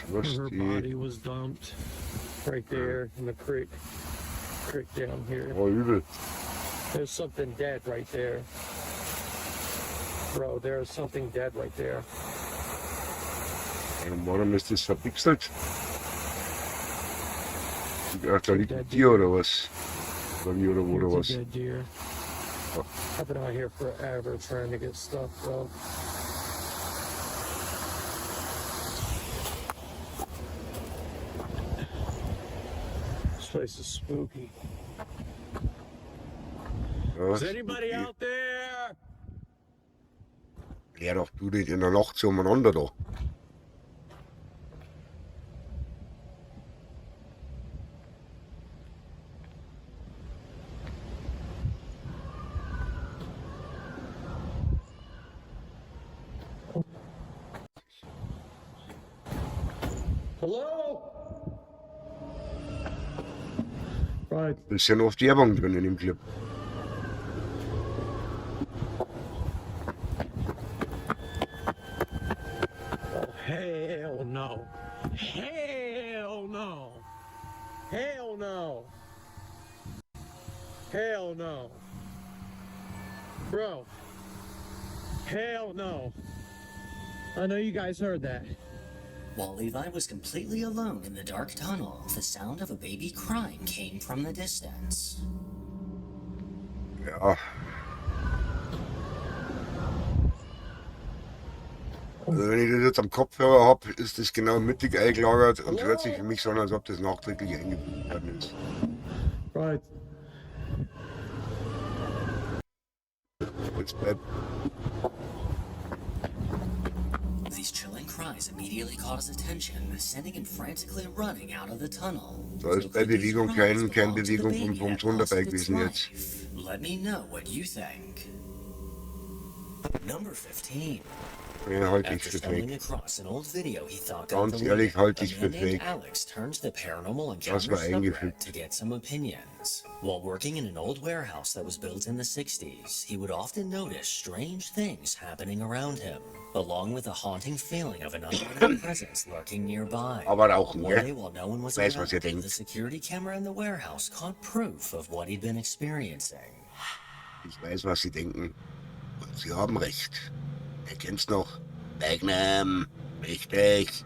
her body was dumped right there in the creek down here. Oh, übel. There's something dead right there. Bro, there's something dead right there. Warum ist das verpixelt? Ach, da liegt ein Tier oder was? Oder wie oder wo oder It's was? a dead deer. I've been out here forever trying to get stuff, bro. This place is spooky. Ja, Is anybody out there? ja, doch du nicht in der Nacht so umeinander da. Hello? Right. Bisschen oft Werbung drin in dem Clip. Oh, hell no. Hell no. Hell no. Hell no. Bro. Hell no. I know you guys heard that. While Levi was completely alone in the dark tunnel, the sound of a baby crying came from the distance. Ja. Also wenn ich das jetzt am Kopfhörer habe, ist das genau mittig eingelagert und hört sich für mich so an, als ob das nachträglich eingefügt worden ist. Right. Jetzt bleibt These chilling cries immediately caught his attention, sending him frantically running out of the tunnel. Da ist bei could these Bewegung cries keine belong to the Bewegung baby vom that Ton lost dabei its gewesen jetzt. life? Let me know what you think. Number 15. Ja, halte ich After für stumbling fake. across an old video he thought got Ganz deleted, ehrlich, halte a ich man für named fake. Alex turned to the paranormal Das encounter war subreddit eingefügt. to get some opinions. While working in an old warehouse that was built in the 60s, he would often notice strange things happening around him, along with a haunting feeling of an unwanted presence lurking nearby. Aber rauchen, One day, gell? while no one was Weiß, around, was ihr the denkt. security camera in the warehouse caught proof of what he'd been experiencing. Ich weiß, was Sie denken. Und Sie haben recht. Ihr kennt's noch. Magnum. Richtig.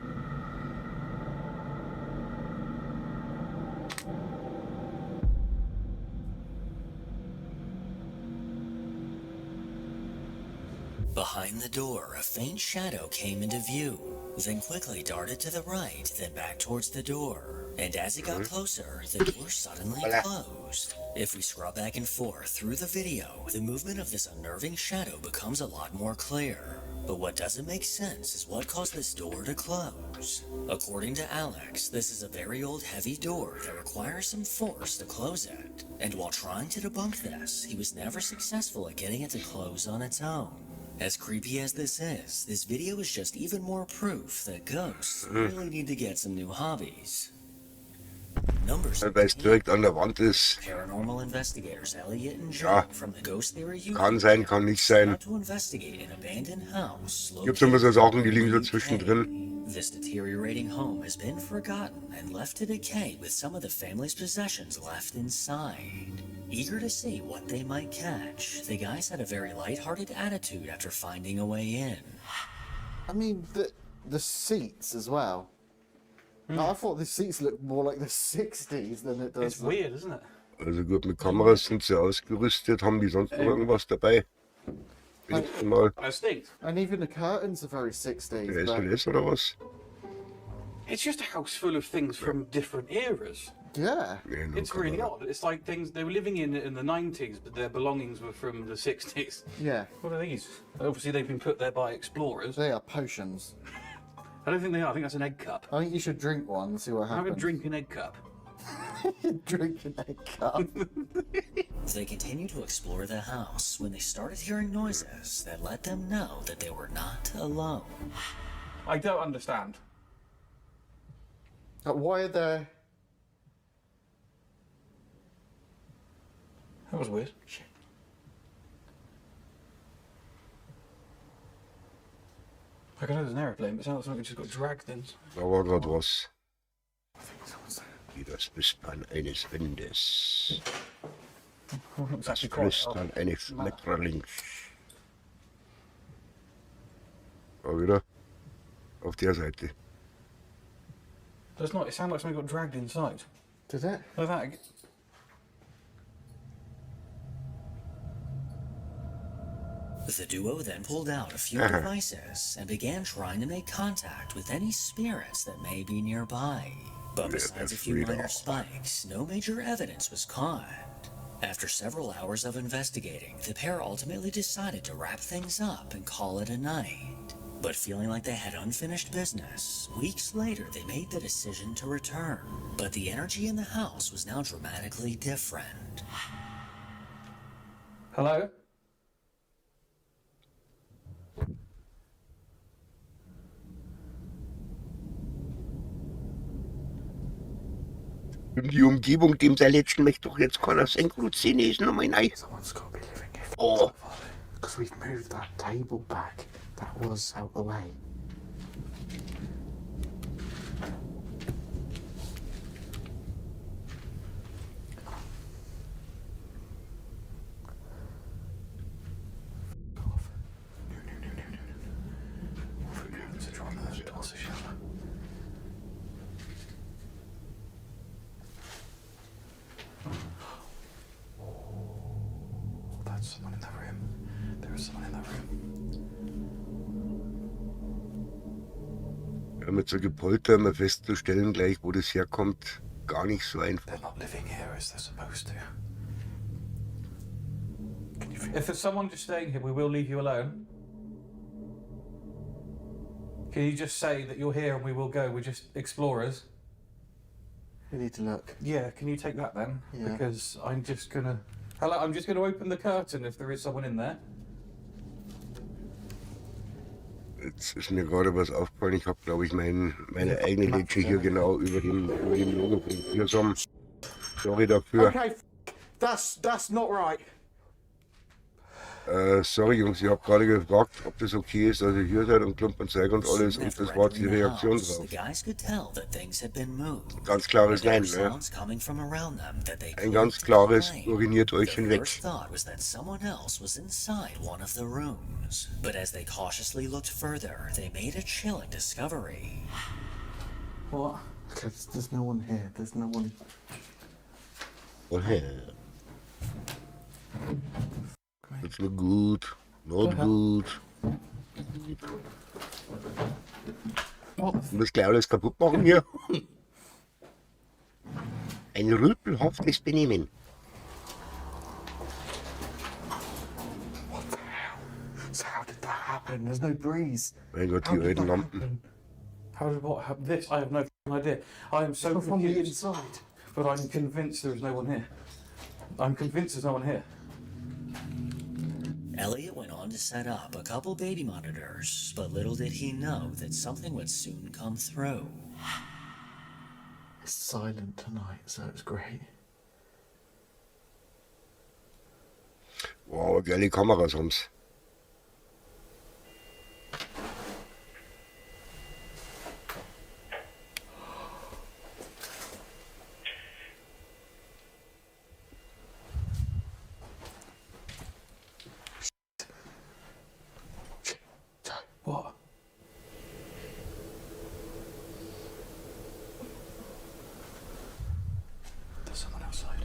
Behind the door, a faint shadow came into view, then quickly darted to the right, then back towards the door. And as it got closer, the door suddenly Hola. closed. If we scroll back and forth through the video, the movement of this unnerving shadow becomes a lot more clear. But what doesn't make sense is what caused this door to close. According to Alex, this is a very old heavy door that requires some force to close it. And while trying to debunk this, he was never successful at getting it to close on its own. As creepy as this video is just even more proof that ghosts really need to get some new hobbies. Number Weil es 16. direkt an der Wand ist. Paranormal investigators Elliot and Joe Ja. from the Ghost Theory YouTube Kann sein, kann nicht sein. out to investigate an abandoned house Gibt's immer so Sachen, die liegen so located in the UK. zwischendrin. This deteriorating home has been forgotten and left to decay with some of the family's possessions left inside. Eager to see what they might catch, the guys had a very light-hearted attitude after finding a way in. I mean, the seats as well. I thought the seats looked more like the 60s than it does. It's weird, isn't it? Also gut, mit Kameras sind sie ausgerüstet. Haben die sonst noch irgendwas dabei? Wenigstens mal. I stinks. And even the curtains are very 60s. Der but- SLS oder was? It's just a house full of things from different eras. Yeah. Nee, nur It's really Kanal. odd. It's like things they were living in the 90s, but their belongings were from the 60s. Yeah. What are these? Obviously, they've been put there by explorers. They are potions. I don't think they are. I think that's an egg cup. I think you should drink one and see what Have happens. a drink an egg cup. Drink an egg cup. They continued to explore the house when they started hearing noises that let them know that they were not alone. I don't understand. Why are there... That was weird. Shit. I know there's an aeroplane, but it sounds like it just got dragged in. Da war gerade was. I think someone's there. Wie das Wispern eines Windes. It's Das actually quite Flüstern eines Schmetterlings. Da wieder. Auf der Seite. Does not. It sounded like something got dragged inside. Did it? Like that. The duo then pulled out a few devices and began trying to make contact with any spirits that may be nearby. But besides a few minor spikes, no major evidence was caught. After several hours of investigating, the pair ultimately decided to wrap things up and call it a night. But feeling like they had unfinished business, weeks later they made the decision to return. But the energy in the house was now dramatically different. Hello? In die Umgebung, dem der Letzten möchte doch jetzt keiner Senkblut sehen, ist nochmal nein. Someone's got to be living here. Oh. Because we've moved that table back. That was out the way. That's someone in that room. There is someone in that room. Ja, mit so Gepolter immer festzustellen, gleich wo das herkommt, gar nicht so einfach. They're not living here as they're supposed to. If there's someone just staying here, we will leave you alone. Can you just say that you're here and we will go? We're just explorers. We need to look. Yeah, can you take that then? Yeah. Because I'm just gonna... Hello, I'm just gonna open the curtain if there is someone in there. Jetzt ist mir gerade was aufgefallen. Ich habe, glaube ich, meine eigene Letsche hier genau über dem Logo von FEARSOME. Sorry dafür. Okay, that's not right. Sorry Jungs, ich habe gerade gefragt, ob das okay ist, dass ihr hier seid und Klumpenzeug und alles. Und After das war die entering the Reaktion house, drauf. the guys could tell that things had been moved. Ganz klares There were Nein, ne? sounds coming from around them that they Ein couldn't ganz klares explain. uriniert euch Their hinweg. first thought was that someone else was inside one of the rooms. But as they cautiously looked further, they made a chilling discovery. What? Okay, there's no one here. There's no one. Woher? That's not good. Not good. Du musst gleich alles kaputt machen hier. Ein rüpelhaftes Benehmen. What the hell? So how did that happen? There's no breeze. Mein Gott, How die did alten that Lampen. happen? How did what happen? This? I have no idea. I am so From the confused. inside. But I'm convinced there is no one here. I'm convinced there's no one here. Elliot went on to set up a couple baby monitors, but little did he know that something would soon come through. It's silent tonight, so it's great. Wow, geile Kameras haben's. What? There's someone outside.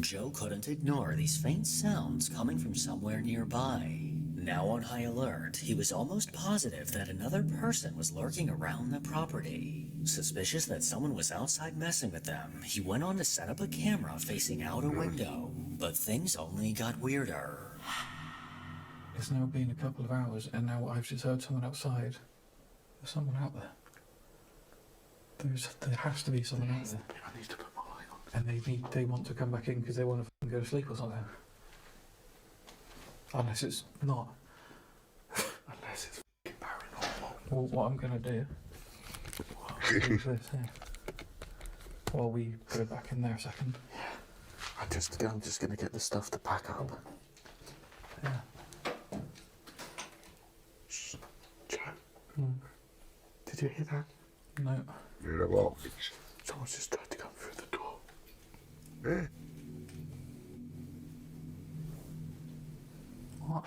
Joe couldn't ignore these faint sounds coming from somewhere nearby. Now on high alert, he was almost positive that another person was lurking around the property. Suspicious that someone was outside messing with them, he went on to set up a camera facing out a window. But things only got weirder. It's now been a couple of hours, and now I've just heard someone outside. There's someone out there. There has to be someone out there. I need to put my light on. And they want to come back in because they want to go to sleep or something. Unless it's not. Unless it's f***ing paranormal. Well, what I'm going to do is this here. While we go back in there a second. I'm just going to get the stuff to pack up. Yeah. Shh. Joe, Hmm. Did you hear that? No. Nee, dat war auch nichts. someone's just tried to come through the door. Nee? What?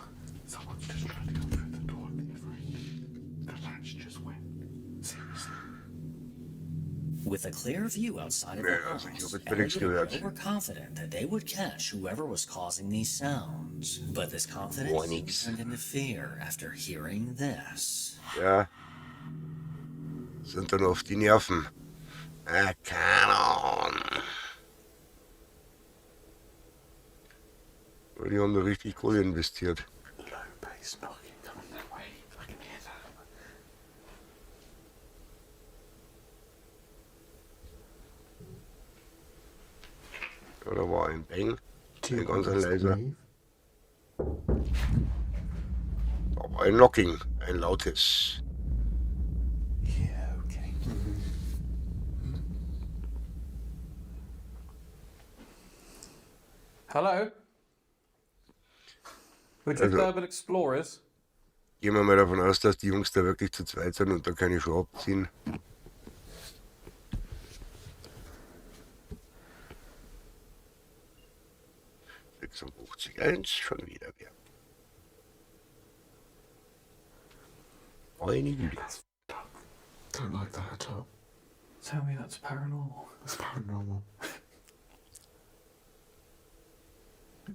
Someone's just tried to come through the door, be afraid. The latch just went. Seriously. With a clear view outside of the Yeah, also ich house, hab jetzt nichts Elliot and gehört. Joe were confident that they would catch whoever was causing these sounds. But this confidence Boah, soon nix. turned into fear after hearing this. Ja. Sind dann auf die Nerven. Ah, keine Ahnung. Die haben da richtig Kohle investiert. Low bass knocking coming that way. I can hear that. Ja, da war ein Bang. Do you Ein ganz want us to leiser. leave? Da war ein Knocking. Ein lautes. Yeah, okay. Hello? We're just Also- urban explorers. Gehen wir mal davon aus, dass die Jungs da wirklich zu zweit sind und da keine Show abziehen. Schon wieder wer. Meine Güte. Don't like that at all. Tell me that's paranormal. It's paranormal.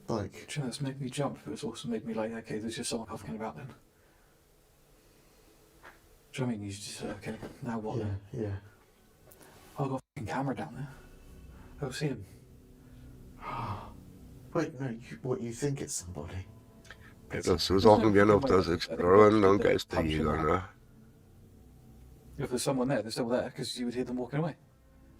Like, Do you know, that's made me jump, but it's also made me like, okay, there's just someone huffing about then. Do you know what I mean? You just, okay, now what yeah, then? yeah. I've got a fucking camera down there. I'll see him. Wait, no, you think it's somebody? Also so Sachen wären auch das Exploren und Geisterjäger, ne? If there's someone there, they're still there, because you would hear them walking away.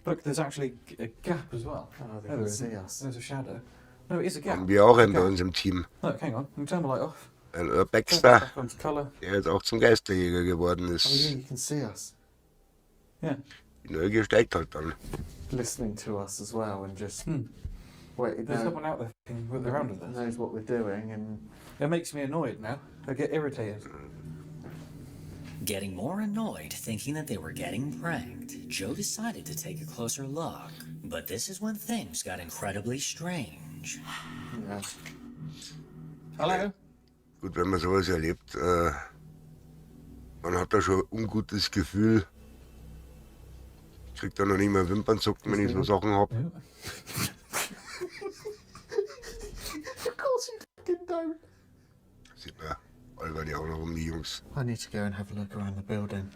Look, there's actually a gap as well. Oh, they There can is. see us. There's a shadow. No, it is a gap. Haben wir auch einen bei Okay. uns im Team. Look, hang on. Let me turn my light off. Ein Turn it Baxter, back on to colour. der jetzt auch zum Geisterjäger geworden Oh, yeah, ist. you can see us. Yeah. Die Neugier steigt halt dann. Listening to us as well and just... Hmm. Wait, There's no, someone out there fucking around with us. knows what we're doing and... It makes me annoyed now. I get irritated. Getting more annoyed, thinking that they were getting pranked, Joe decided to take a closer look. But this is when things got incredibly strange. Yeah. Hello? Gut, wenn man sowas erlebt, man hat da schon ein ungutes Gefühl. Ich krieg da noch nicht mehr Wimpernzucken, wenn ich so Sachen hab. Yeah. Of course you fucking don't. Sieht man, albern ja auch noch um die Jungs. I need to go and have a look around the building.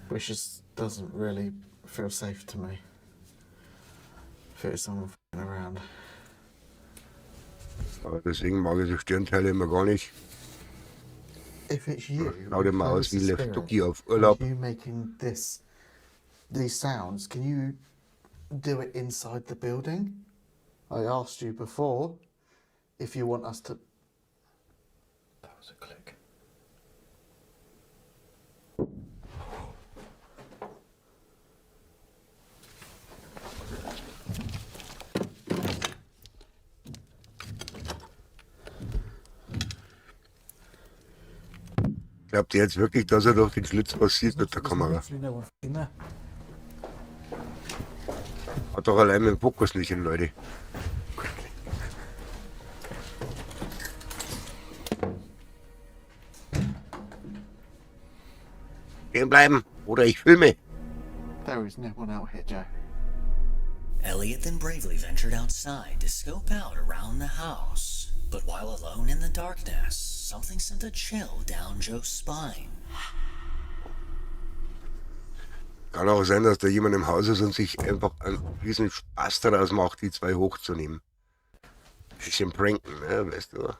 Which just doesn't really feel safe to me. If there's someone f***ing around. Aber deswegen mag ich so Stirnteile immer gar nicht. If it's you, Schau dir mal if aus wie it's a Left spirit, Ducky auf and Urlaub. you making these sounds, can you do it inside the building? I asked you before if you want us to... That was a click. Glaubt ihr jetzt wirklich, dass er durch den Schlitz passiert mit der There's Kamera? literally no one fucking there. Hat doch allein mit dem Fokus nicht hin, Leute. Stehen bleiben oder ich filme. There is no one out here, Joe. Elliot then bravely ventured outside to scope out around the house. But while alone in the darkness, something sent a chill down Joe's spine. Kann auch sein, dass da jemand im Haus ist und sich einfach einen riesen Spaß daraus macht, die zwei hochzunehmen. Bisschen pranken, ne, weißt du.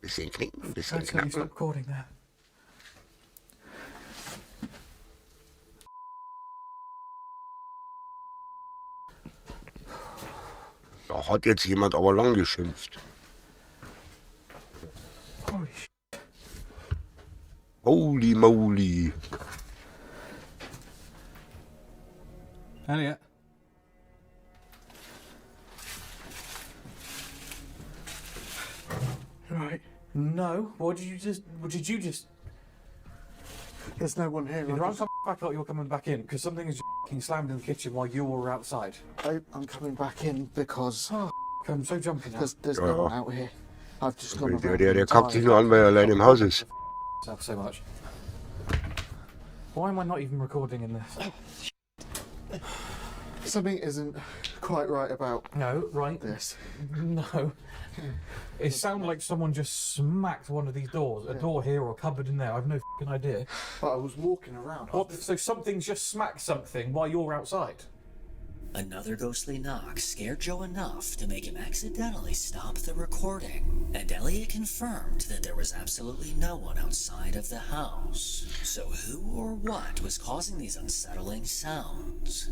Bisschen knicken, bisschen Don't tell you stop knacken. recording there. Da hat jetzt jemand aber lang geschimpft. Holy sh**. Holy moly. Elliot. Right. No. What did you just? There's no one here. Either I'm coming back or you're coming back in, because something is f***ing slammed in the kitchen while you were outside. I'm coming back in because I'm so jumpy now. there's no one out here. I've just gone around Der the kackt sich entire- nur an, weil er allein im Haus ist. So much. Why am I not even recording in this? Something isn't quite right about No, right. this. No. It sounded like someone just smacked one of these doors. A door here or a cupboard in there. I've no f***ing idea. But I was walking around. What? So something just smacked something while you're outside? Another ghostly knock scared Joe enough to make him accidentally stop the recording, and Elliot confirmed that there was absolutely no one outside of the house. So who or what was causing these unsettling sounds?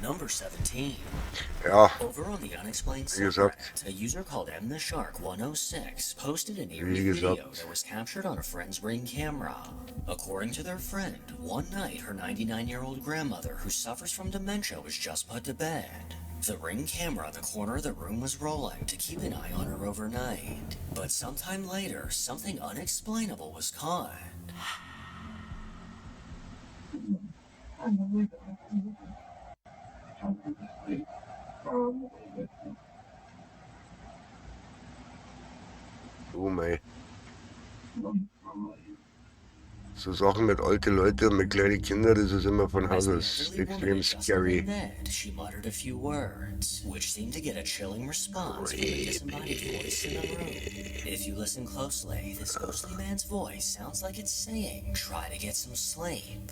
Number 17. Ja, Over on the Unexplained Wie gesagt. subreddit, a user called mtheshark106 posted an Wie eerie gesagt. video that was captured on a friend's Ring camera. According to their friend, one night her 99-year-old grandmother, who suffers from dementia, was just put to bed. The Ring camera in the corner of the room was rolling to keep an eye on her overnight. But sometime later, something unexplainable was caught. oh mei. So Sachen mit alte Leute und mit kleinen Kindern, das ist immer von Haus aus extrem scary. She muttered a few words, which seemed to get a chilling response from the disembodied voice in the room. If you listen closely, this ghostly man's voice sounds like it's saying, "Try to get some sleep."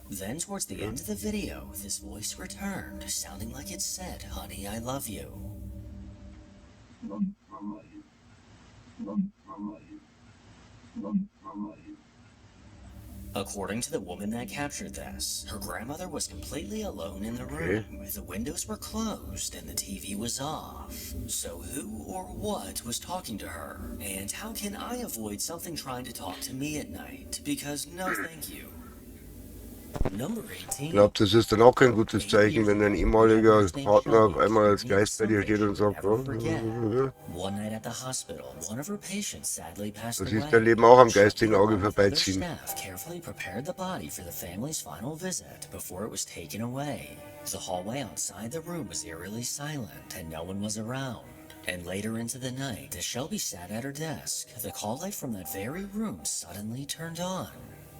Then towards the end of the video, this voice returned, sounding like it said, "Honey, I love you." According to the woman that captured this, her grandmother was completely alone in the room. The windows were closed and the TV was off. So who or what was talking to her? And how can I avoid something trying to talk to me at night? Because no thank you. Number 18. Ich glaube, das ist dann auch kein gutes Zeichen, wenn ein ehemaliger Partner auf einmal als Geist bei dir steht und sagt, oh, One night at the hospital, one of her patients sadly passed das away. ist dein Leben auch am geistigen Auge Their vorbeiziehen. staff carefully prepared the body for the family's final visit before it was taken away. The hallway outside the room was eerily silent and no one was around. And later into the night, as Shelby sat at her desk, the call light from that very room suddenly turned on.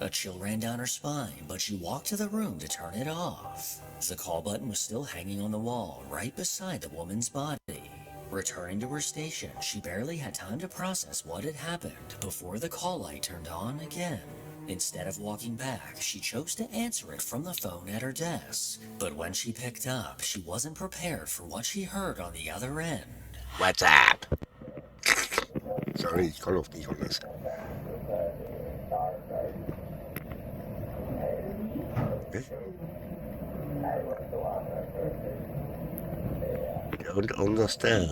A chill ran down her spine, but she walked to the room to turn it off. The call button was still hanging on the wall, right beside the woman's body. Returning to her station, she barely had time to process what had happened before the call light turned on again. Instead of walking back, she chose to answer it from the phone at her desk. But when she picked up, she wasn't prepared for what she heard on the other end. What's up? Sorry, ich kann oft nicht anders. Don't understand.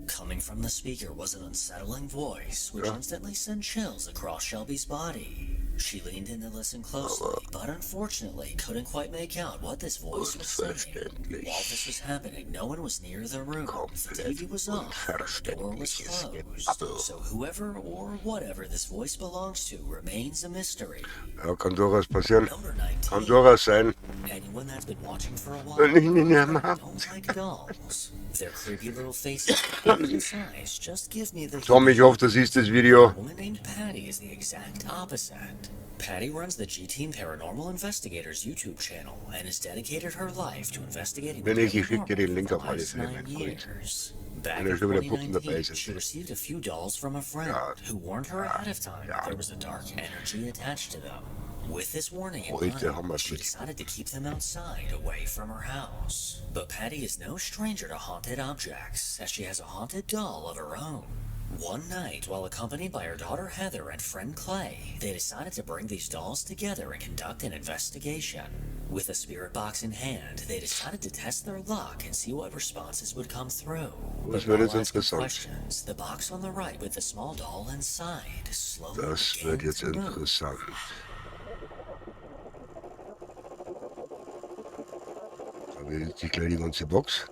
Coming from the speaker was an unsettling voice, which instantly sent chills across Shelby's body. She leaned in to listen closely, but unfortunately couldn't quite make out what this voice was saying. While this was happening, no one was near the room. The TV was off, the door was closed. So whoever or whatever this voice belongs to remains a mystery. Ja, kann durchaus passieren. Number 19. Kann durchaus sein. Anyone that's been watching for a while Don't like dolls. Their creepy little faces and size just give me the Tom, ich hoffe, du siehst das Video. A woman named Patty is the exact opposite. Patty runs the G-Team Paranormal Investigators YouTube channel and has dedicated her life to investigating the Ich schicke dir den paranormal Link for auf the alle last Fälle, 9 mein Freund. years. Back Wenn da in schon wieder Puppen dabei 2019, sind. she received a few dolls from a friend who warned her ahead of time that there was a dark energy attached to them. With this warning in mind, she decided to keep them outside, away from her house. But Patty is no stranger to haunted objects, as she has a haunted doll of her own. One night, while accompanied by her daughter Heather and friend Clay, they decided to bring these dolls together and conduct an investigation. With a spirit box in hand, they decided to test their luck and see what responses would come through. Das But wird while jetzt asking interessant. questions, the box on the right with the small doll inside slowly Das wird began jetzt to move. interessant. Da wird jetzt gleich die ganze Box.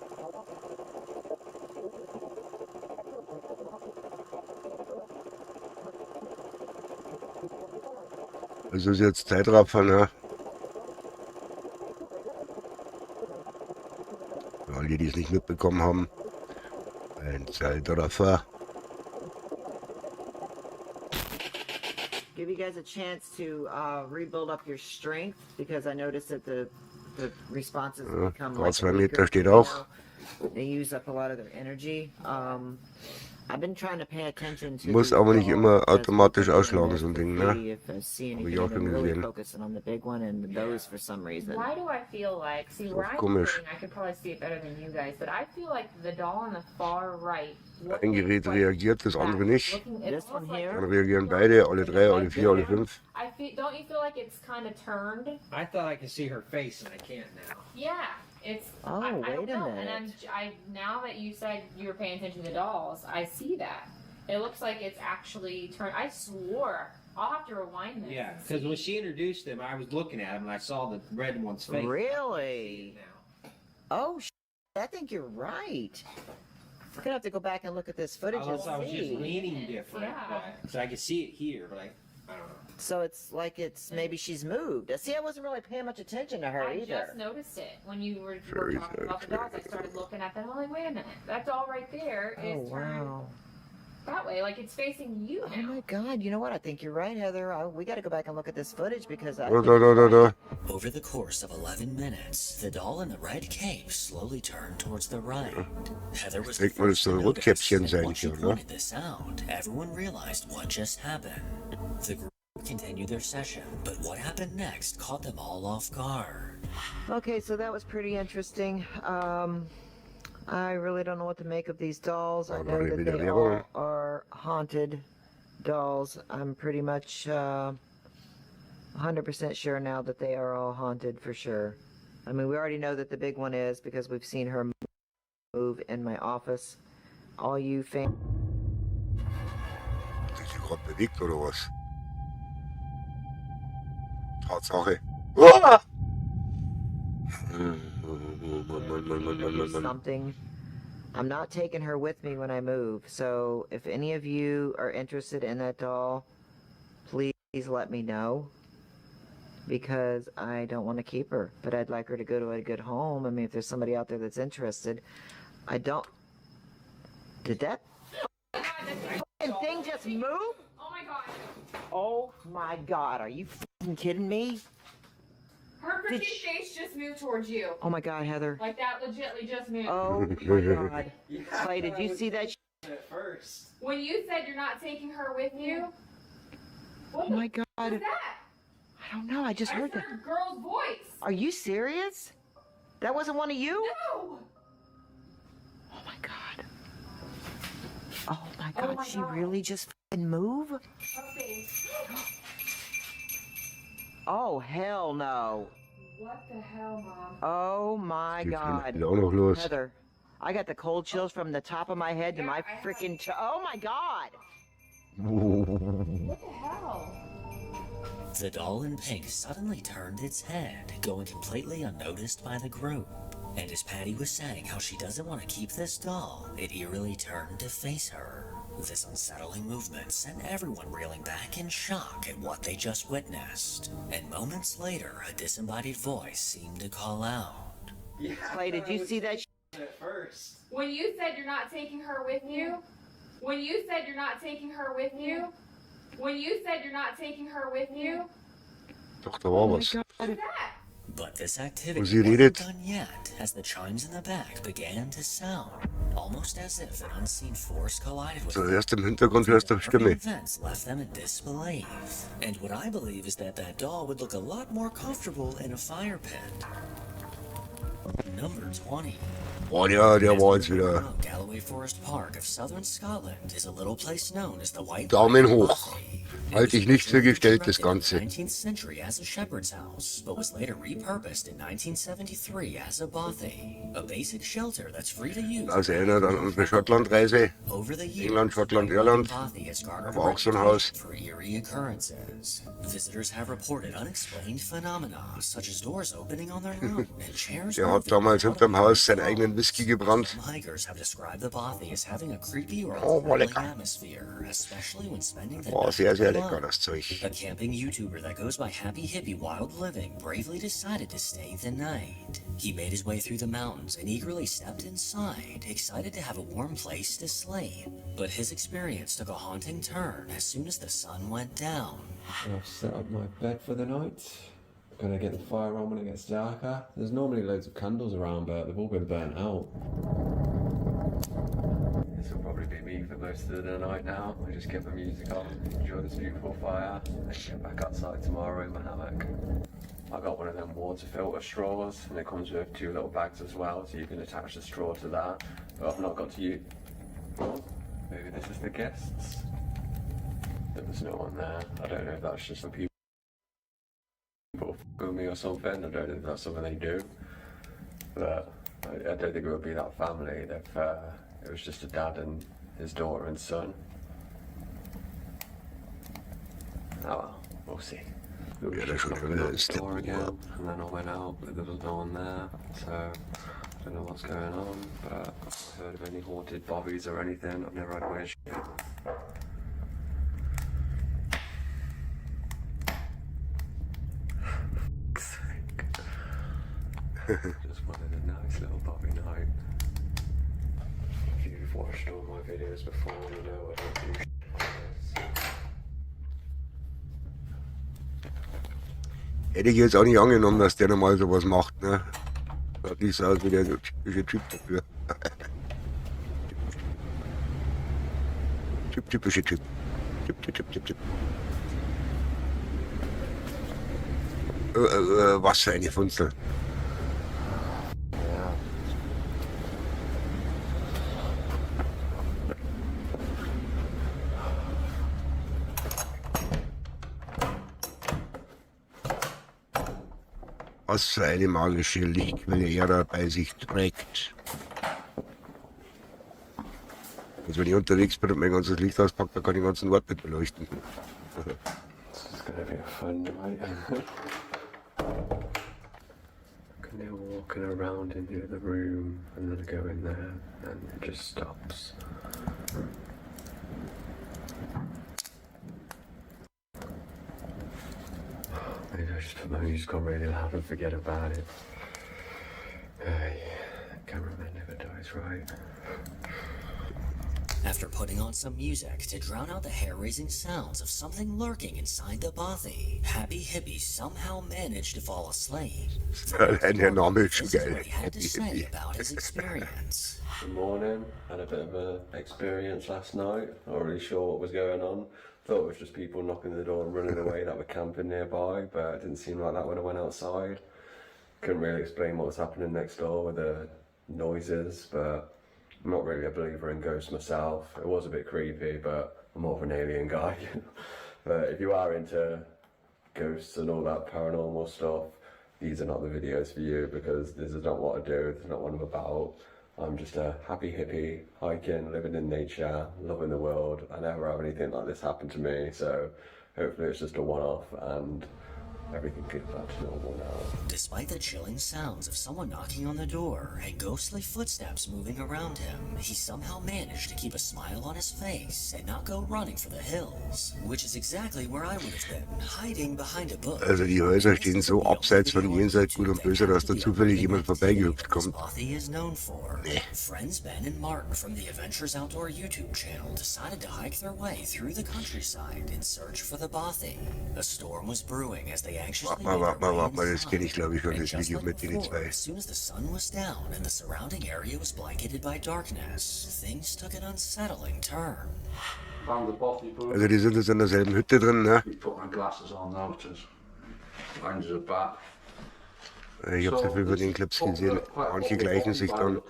Das ist jetzt Zeitraffer, ne? Für alle, die es nicht mitbekommen haben. Ein Zeitraffer. Give you guys a chance to rebuild up your strength because I noticed that the responses Ja, become Grad like 2 weaker, Meter steht you auch. know. They use up a lot of their energy. I've been trying to pay attention to Muss the aber nicht dolls immer as we're automatisch doing ausschlagen, this so ein to Ding, ne? see if I see Hab anything. ich auch I've been schon really gesehen. focusing on the big one and those for some reason. Why do I feel like, see where I'm Komisch. sitting, I could probably see it better than you guys, but I feel like the doll on the far right. Ein Gerät reagiert, das andere nicht. This one here? Dann reagieren beide, alle drei, alle vier, alle fünf. Don't you feel like it's kind of turned? I thought I could see her face, and I can't now. Yeah, it's. Oh, I wait don't a know. minute. And now that you said you were paying attention to the dolls, I see that. It looks like it's actually turned. I swore. I'll have to rewind this. Yeah, and because see. when she introduced them, I was looking at them, and I saw the red one's face. Really? Now. Oh, I think you're right. I'm gonna have to go back and look at this footage I and was just see. leaning different, Yeah. so I could see it here, but I don't know. So it's like maybe she's moved. See, I wasn't really paying much attention to her I either. just noticed it when you were Very talking about the dolls. I started looking at them. I'm like, wait a minute, that doll right there Oh is turned wow. that way, like it's facing you Oh now. my God! You know what? I think you're right, Heather. We got to go back and look at this footage because I. Da, da, da, da, da. Over the course of 11 minutes, the doll in the red cape slowly turned towards the right. Heather was the denke mal, das first soll to ein notice, Rotkäppchen and sein once she hier, ne? pointed this out, everyone realized what just happened. The group continued their session, but what happened next caught them all off guard. Okay, so that was pretty interesting. I really don't know what to make of these dolls. I know that they all are haunted dolls. I'm pretty much 100% sure now that they are all haunted for sure. I mean, we already know that the big one is because we've seen her move in my office. All you fans. Hat sich gerade bewegt oder was? Tatsache. Ah! Something. I'm not taking her with me when I move, so if any of you are interested in that doll, please let me know. Because I don't want to keep her, but I'd like her to go to a good home. I mean, if there's somebody out there that's interested, I don't. Did that f***ing thing just move? Oh my god. Oh my God, are you f***ing kidding me? Her Did freaking face just moved towards you. Oh my God, Heather. Like that legitly just moved. Oh my God. Clay, did you see that? At first. When you said you're not taking her with you, what Oh my God. was I that? don't know, I just I heard heard that. a girl's voice. Are you serious? That wasn't one of you? No. Oh my God. Oh my Oh God, my she God. really just f***ing move? Her face. Oh, hell no. What the hell, Mom? Oh my Geht God. auch noch los. Heather, I got the cold chills from the top of my head to my freaking oh my God. What the hell? The doll in pink suddenly turned its head, going completely unnoticed by the group. And as Patty was saying how she doesn't want to keep this doll, it eerily turned to face her. This unsettling movement sent everyone reeling back in shock at what they just witnessed. And moments later, a disembodied voice seemed to call out. Yeah. Clay, did you see that? At first. When you said you're not taking her with you, when you said you're not taking her with you, when you said you're not taking her with you, Doch, da war was. what is that? But this Wo activity sie wasn't redet. done yet, as the chimes in the back began to sound, almost as if an unseen force collided with So, them. hörst du im Hintergrund, hörst du The Stimme. events left them in disbelief, and what I believe is that that doll would look a lot more comfortable in a fire pit. Number 20. Oh ja, der war jetzt wieder. Galloway Forest Park of southern Scotland is a little place known as the White Daumen hoch. Bothy. Halte ich nicht für gestellt, das Ganze. 19th century as a shepherd's house, but was later repurposed in 1973 as a bothy, a basic shelter that's free to use. Also erinnert an unsere Schottlandreise. Over the years, England, Schottland, Irland. Bothy has garnered Aber auch so ein Haus. for eerie occurrences. Visitors have reported unexplained phenomena, such as doors opening on their own and chairs Der hat moving. damals hinterm Haus seinen eigenen Whisky gebrannt. Some hikers have described the Bothy as having a creepy or Oh, war unsettling lecker. atmosphere, especially when spending the War night sehr, sehr alone. lecker, das Zeug. A camping YouTuber that goes by Happy Hippie Wild Living bravely decided to stay the night. He made his way through the mountains and eagerly stepped inside, excited to have a warm place to sleep. But his experience took a haunting turn as soon as the sun went down. I've set up my bed for the night. Gonna get the fire on when it gets darker. There's normally loads of candles around, but they've all been burnt out. This will probably be me for most of the night now. I just get the music on, enjoy this beautiful fire, and get back outside tomorrow in my hammock. I got one of them water filter straws, and it comes with 2 little bags as well, so you can attach the straw to that. But I've not got to use. Oh, maybe this is the guests. There was no one there. I don't know if that's just the people with me or something. I don't know if that's something they do, but I don't think it would be that family if it was just a dad and his daughter and son. Oh well, we'll see. It was Yeah, just that's knocking what it on is. the door again, and then I went out, but there was no one there, so I don't know what's going on, but I've not heard of any haunted bobbies or anything. I've never had a wish. Just wanted a nice little bobby night. If you've watched all my videos before, you know I don't do shit like this. Hätte ich jetzt auch nicht angenommen, dass der normal sowas macht, ne? Schaut nicht so aus wie der typische Typ dafür. Typische Typ. Typ. Was für eine Funzel. Ja. Was für eine magische Lichtquelle er da bei sich trägt. Also wenn ich unterwegs bin und mein ganzes Licht auspacke, dann kann ich den ganzen Ort mit beleuchten. This is gonna be a fun night. Kind of walking around into the room and then I go in there and it just stops. Maybe I just put my music on really loud and forget about it. Cameraman never dies, right? After putting on some music to drown out the hair-raising sounds of something lurking inside the Bothy, Happy Hippie somehow managed to fall asleep. Allein der Name ist schon This is geil. what he had to Happy say Hippie. about his experience. Good morning. Had a bit of an experience last night. Not really sure what was going on. Thought it was just people knocking the door and running away that were camping nearby, but it didn't seem like that when I went outside. Couldn't really explain what was happening next door with the noises, but I'm not really a believer in ghosts myself. It was a bit creepy, but I'm more of an alien guy. But if you are into ghosts and all that paranormal stuff, these are not the videos for you, because this is not what I do, this is not what I'm about. I'm just a happy hippie, hiking, living in nature, loving the world. I never have anything like this happen to me, so hopefully it's just a one-off and everything gets back to normal now. Despite the chilling sounds of someone knocking on the door and ghostly footsteps moving around him, he somehow managed to keep a smile on his face and not go running for the hills, which is exactly where I would have been, hiding behind a bush. Also die Häuser stehen so abseits von Jenseits Gut und Böse, dass da zufällig jemand vorbeigehüpft kommt. Bothy is known for. Nee. Friends Ben and Martin from the Adventures Outdoor YouTube channel decided to hike their way through the countryside in search for the Bothy. A storm was brewing as they anxiously Warte mal, das kenne ich glaube ich schon, das Video mit denen zwei. As soon as the sun was down and the surrounding area was blanketed by darkness, things took an unsettling turn. Also die sind jetzt in derselben Hütte drin, ne? Ich habe so viel über den Clips gesehen, manche gleichen sich dann.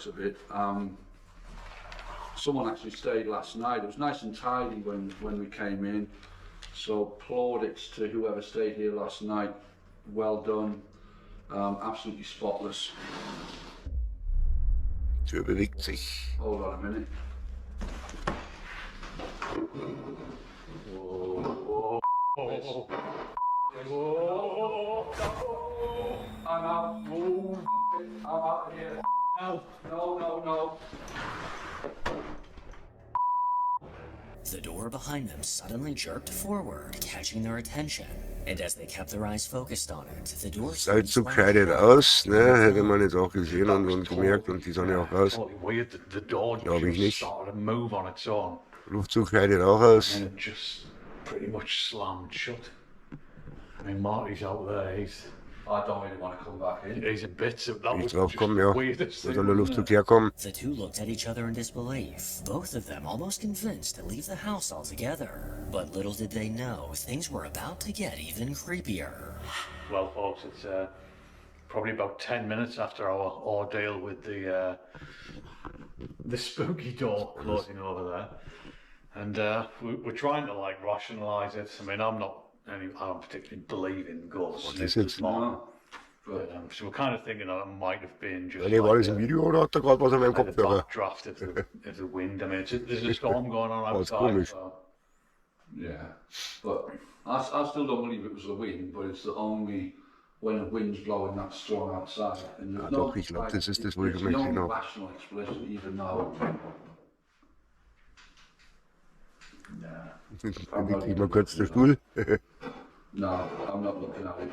Someone actually stayed last night. It was nice and tidy when we came in. So plaudits to whoever stayed here last night. Well done. Absolutely spotless. Tür bewegt sich. Hold on a minute. Whoa. Whoa. Whoa. I'm out. Oh, I'm out of here. No. The door behind them suddenly jerked forward, catching their attention. And as they kept their eyes focused on it, the door Sieht so gescheidet aus, ne? Hätte man jetzt auch gesehen und gemerkt und die sind ja auch raus. Glaube ich nicht. Luftzug scheidet auch aus. Pretty much slammed shut. I mean, Marty's out there. I don't really want to come back in. He's a bit. That was drauf kommen, ja. Wo soll der Luftzug herkommen? The two looked at each other in disbelief, both of them almost convinced to leave the house altogether. But little did they know, things were about to get even creepier. Well, folks, it's probably about 10 minutes after our ordeal with the spooky door closing over there, and we're trying to like rationalise it. I mean, I don't particularly believe in ghosts. What is it? But, so we're kind of thinking that it might have been just war das im Video oder hat er gerade was an meinem Kopfhörer? Draft of the wind. I mean, there's a storm going on outside. Komisch. So, yeah, but I still don't believe it was the wind, but it's only when the wind's blowing that strong outside. And there's Doch, ich glaube, das ist das, wo ich there's gemerkt no habe. rational explanation, even though. Bewegt mal kurz der Stuhl. No, I'm not looking at it.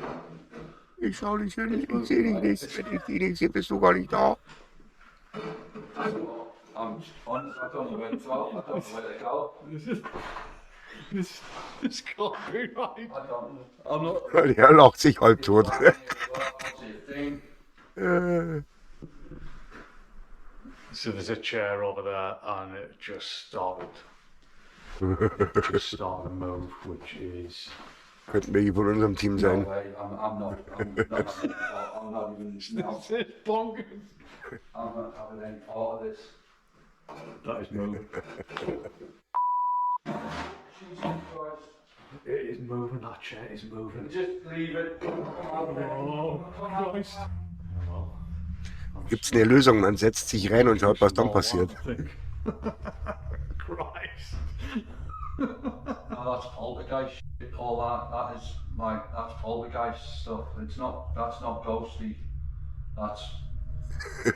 Ich schau dich hin, ich sehe dich nicht. Wenn ich dich nicht sehe, bist du gar nicht da. I'm honest, I don't know where to go. I don't know where to go. This can't be right. I'm not. Der lacht sich halb tot. So there's a chair over there, and it just started to move, which is. Könnten welche von unserem Team sein. No way. I'm not even. This is bonkers. I'm not having any part of this. That is moving. Jesus Christ. It is moving, that chair is moving. Just leave it. Oh, Christ. Gibt's eine Lösung, man setzt sich rein und schaut, was dann passiert. Christ. No, that's poltergeist shit, all that is that's poltergeist stuff. That's not ghosty. That's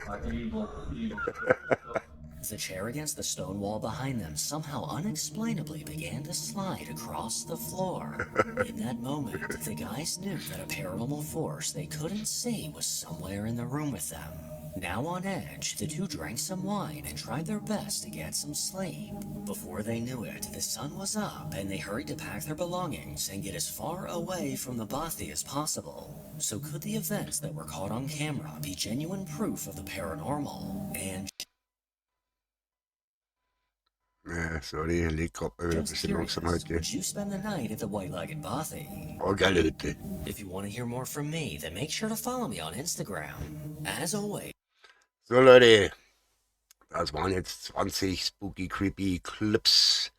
like evil stuff. The chair against the stone wall behind them somehow unexplainably began to slide across the floor. In that moment, the guys knew that a paranormal force they couldn't see was somewhere in the room with them. Now on edge, the two drank some wine and tried their best to get some sleep. Before they knew it, the sun was up and they hurried to pack their belongings and get as far away from the Bothy as possible. So could the events that were caught on camera be genuine proof of the paranormal? And sorry, ich leg grad mal wieder ein bisschen langsam heute. would you spend the night at the White-Legged Bothy? Oh, geile Hütte. If you want to hear more from me, then make sure to follow me on Instagram. As always. So Leute, das waren jetzt 20 spooky, creepy Clips.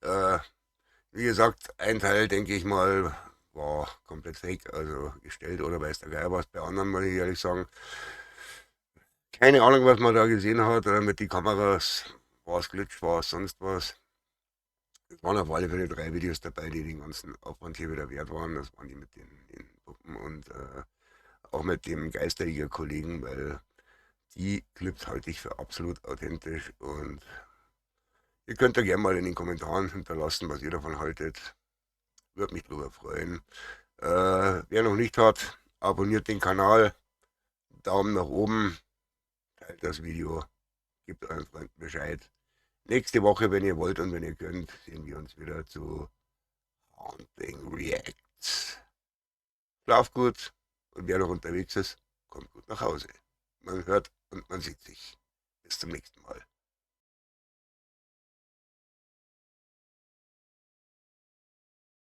Wie gesagt, ein Teil, denke ich mal, war komplett fake, also gestellt oder weiß der Geier was. Bei anderen, muss ich ehrlich sagen, keine Ahnung, was man da gesehen hat mit den Kameras. War es Glitch, war es sonst was. Es waren auf alle Fälle 3 Videos dabei, die den ganzen Aufwand hier wieder wert waren. Das waren die mit den Puppen und auch mit dem Geisterjäger-Kollegen, weil die Clips halte ich für absolut authentisch und ihr könnt ja gerne mal in den Kommentaren hinterlassen, was ihr davon haltet. Würde mich drüber freuen. Wer noch nicht hat, abonniert den Kanal, Daumen nach oben, teilt das Video, gebt euren Freunden Bescheid. Nächste Woche, wenn ihr wollt und wenn ihr könnt, sehen wir uns wieder zu Haunting Reacts. Schlaft gut und wer noch unterwegs ist, kommt gut nach Hause. Man hört und man sieht sich. Bis zum nächsten Mal.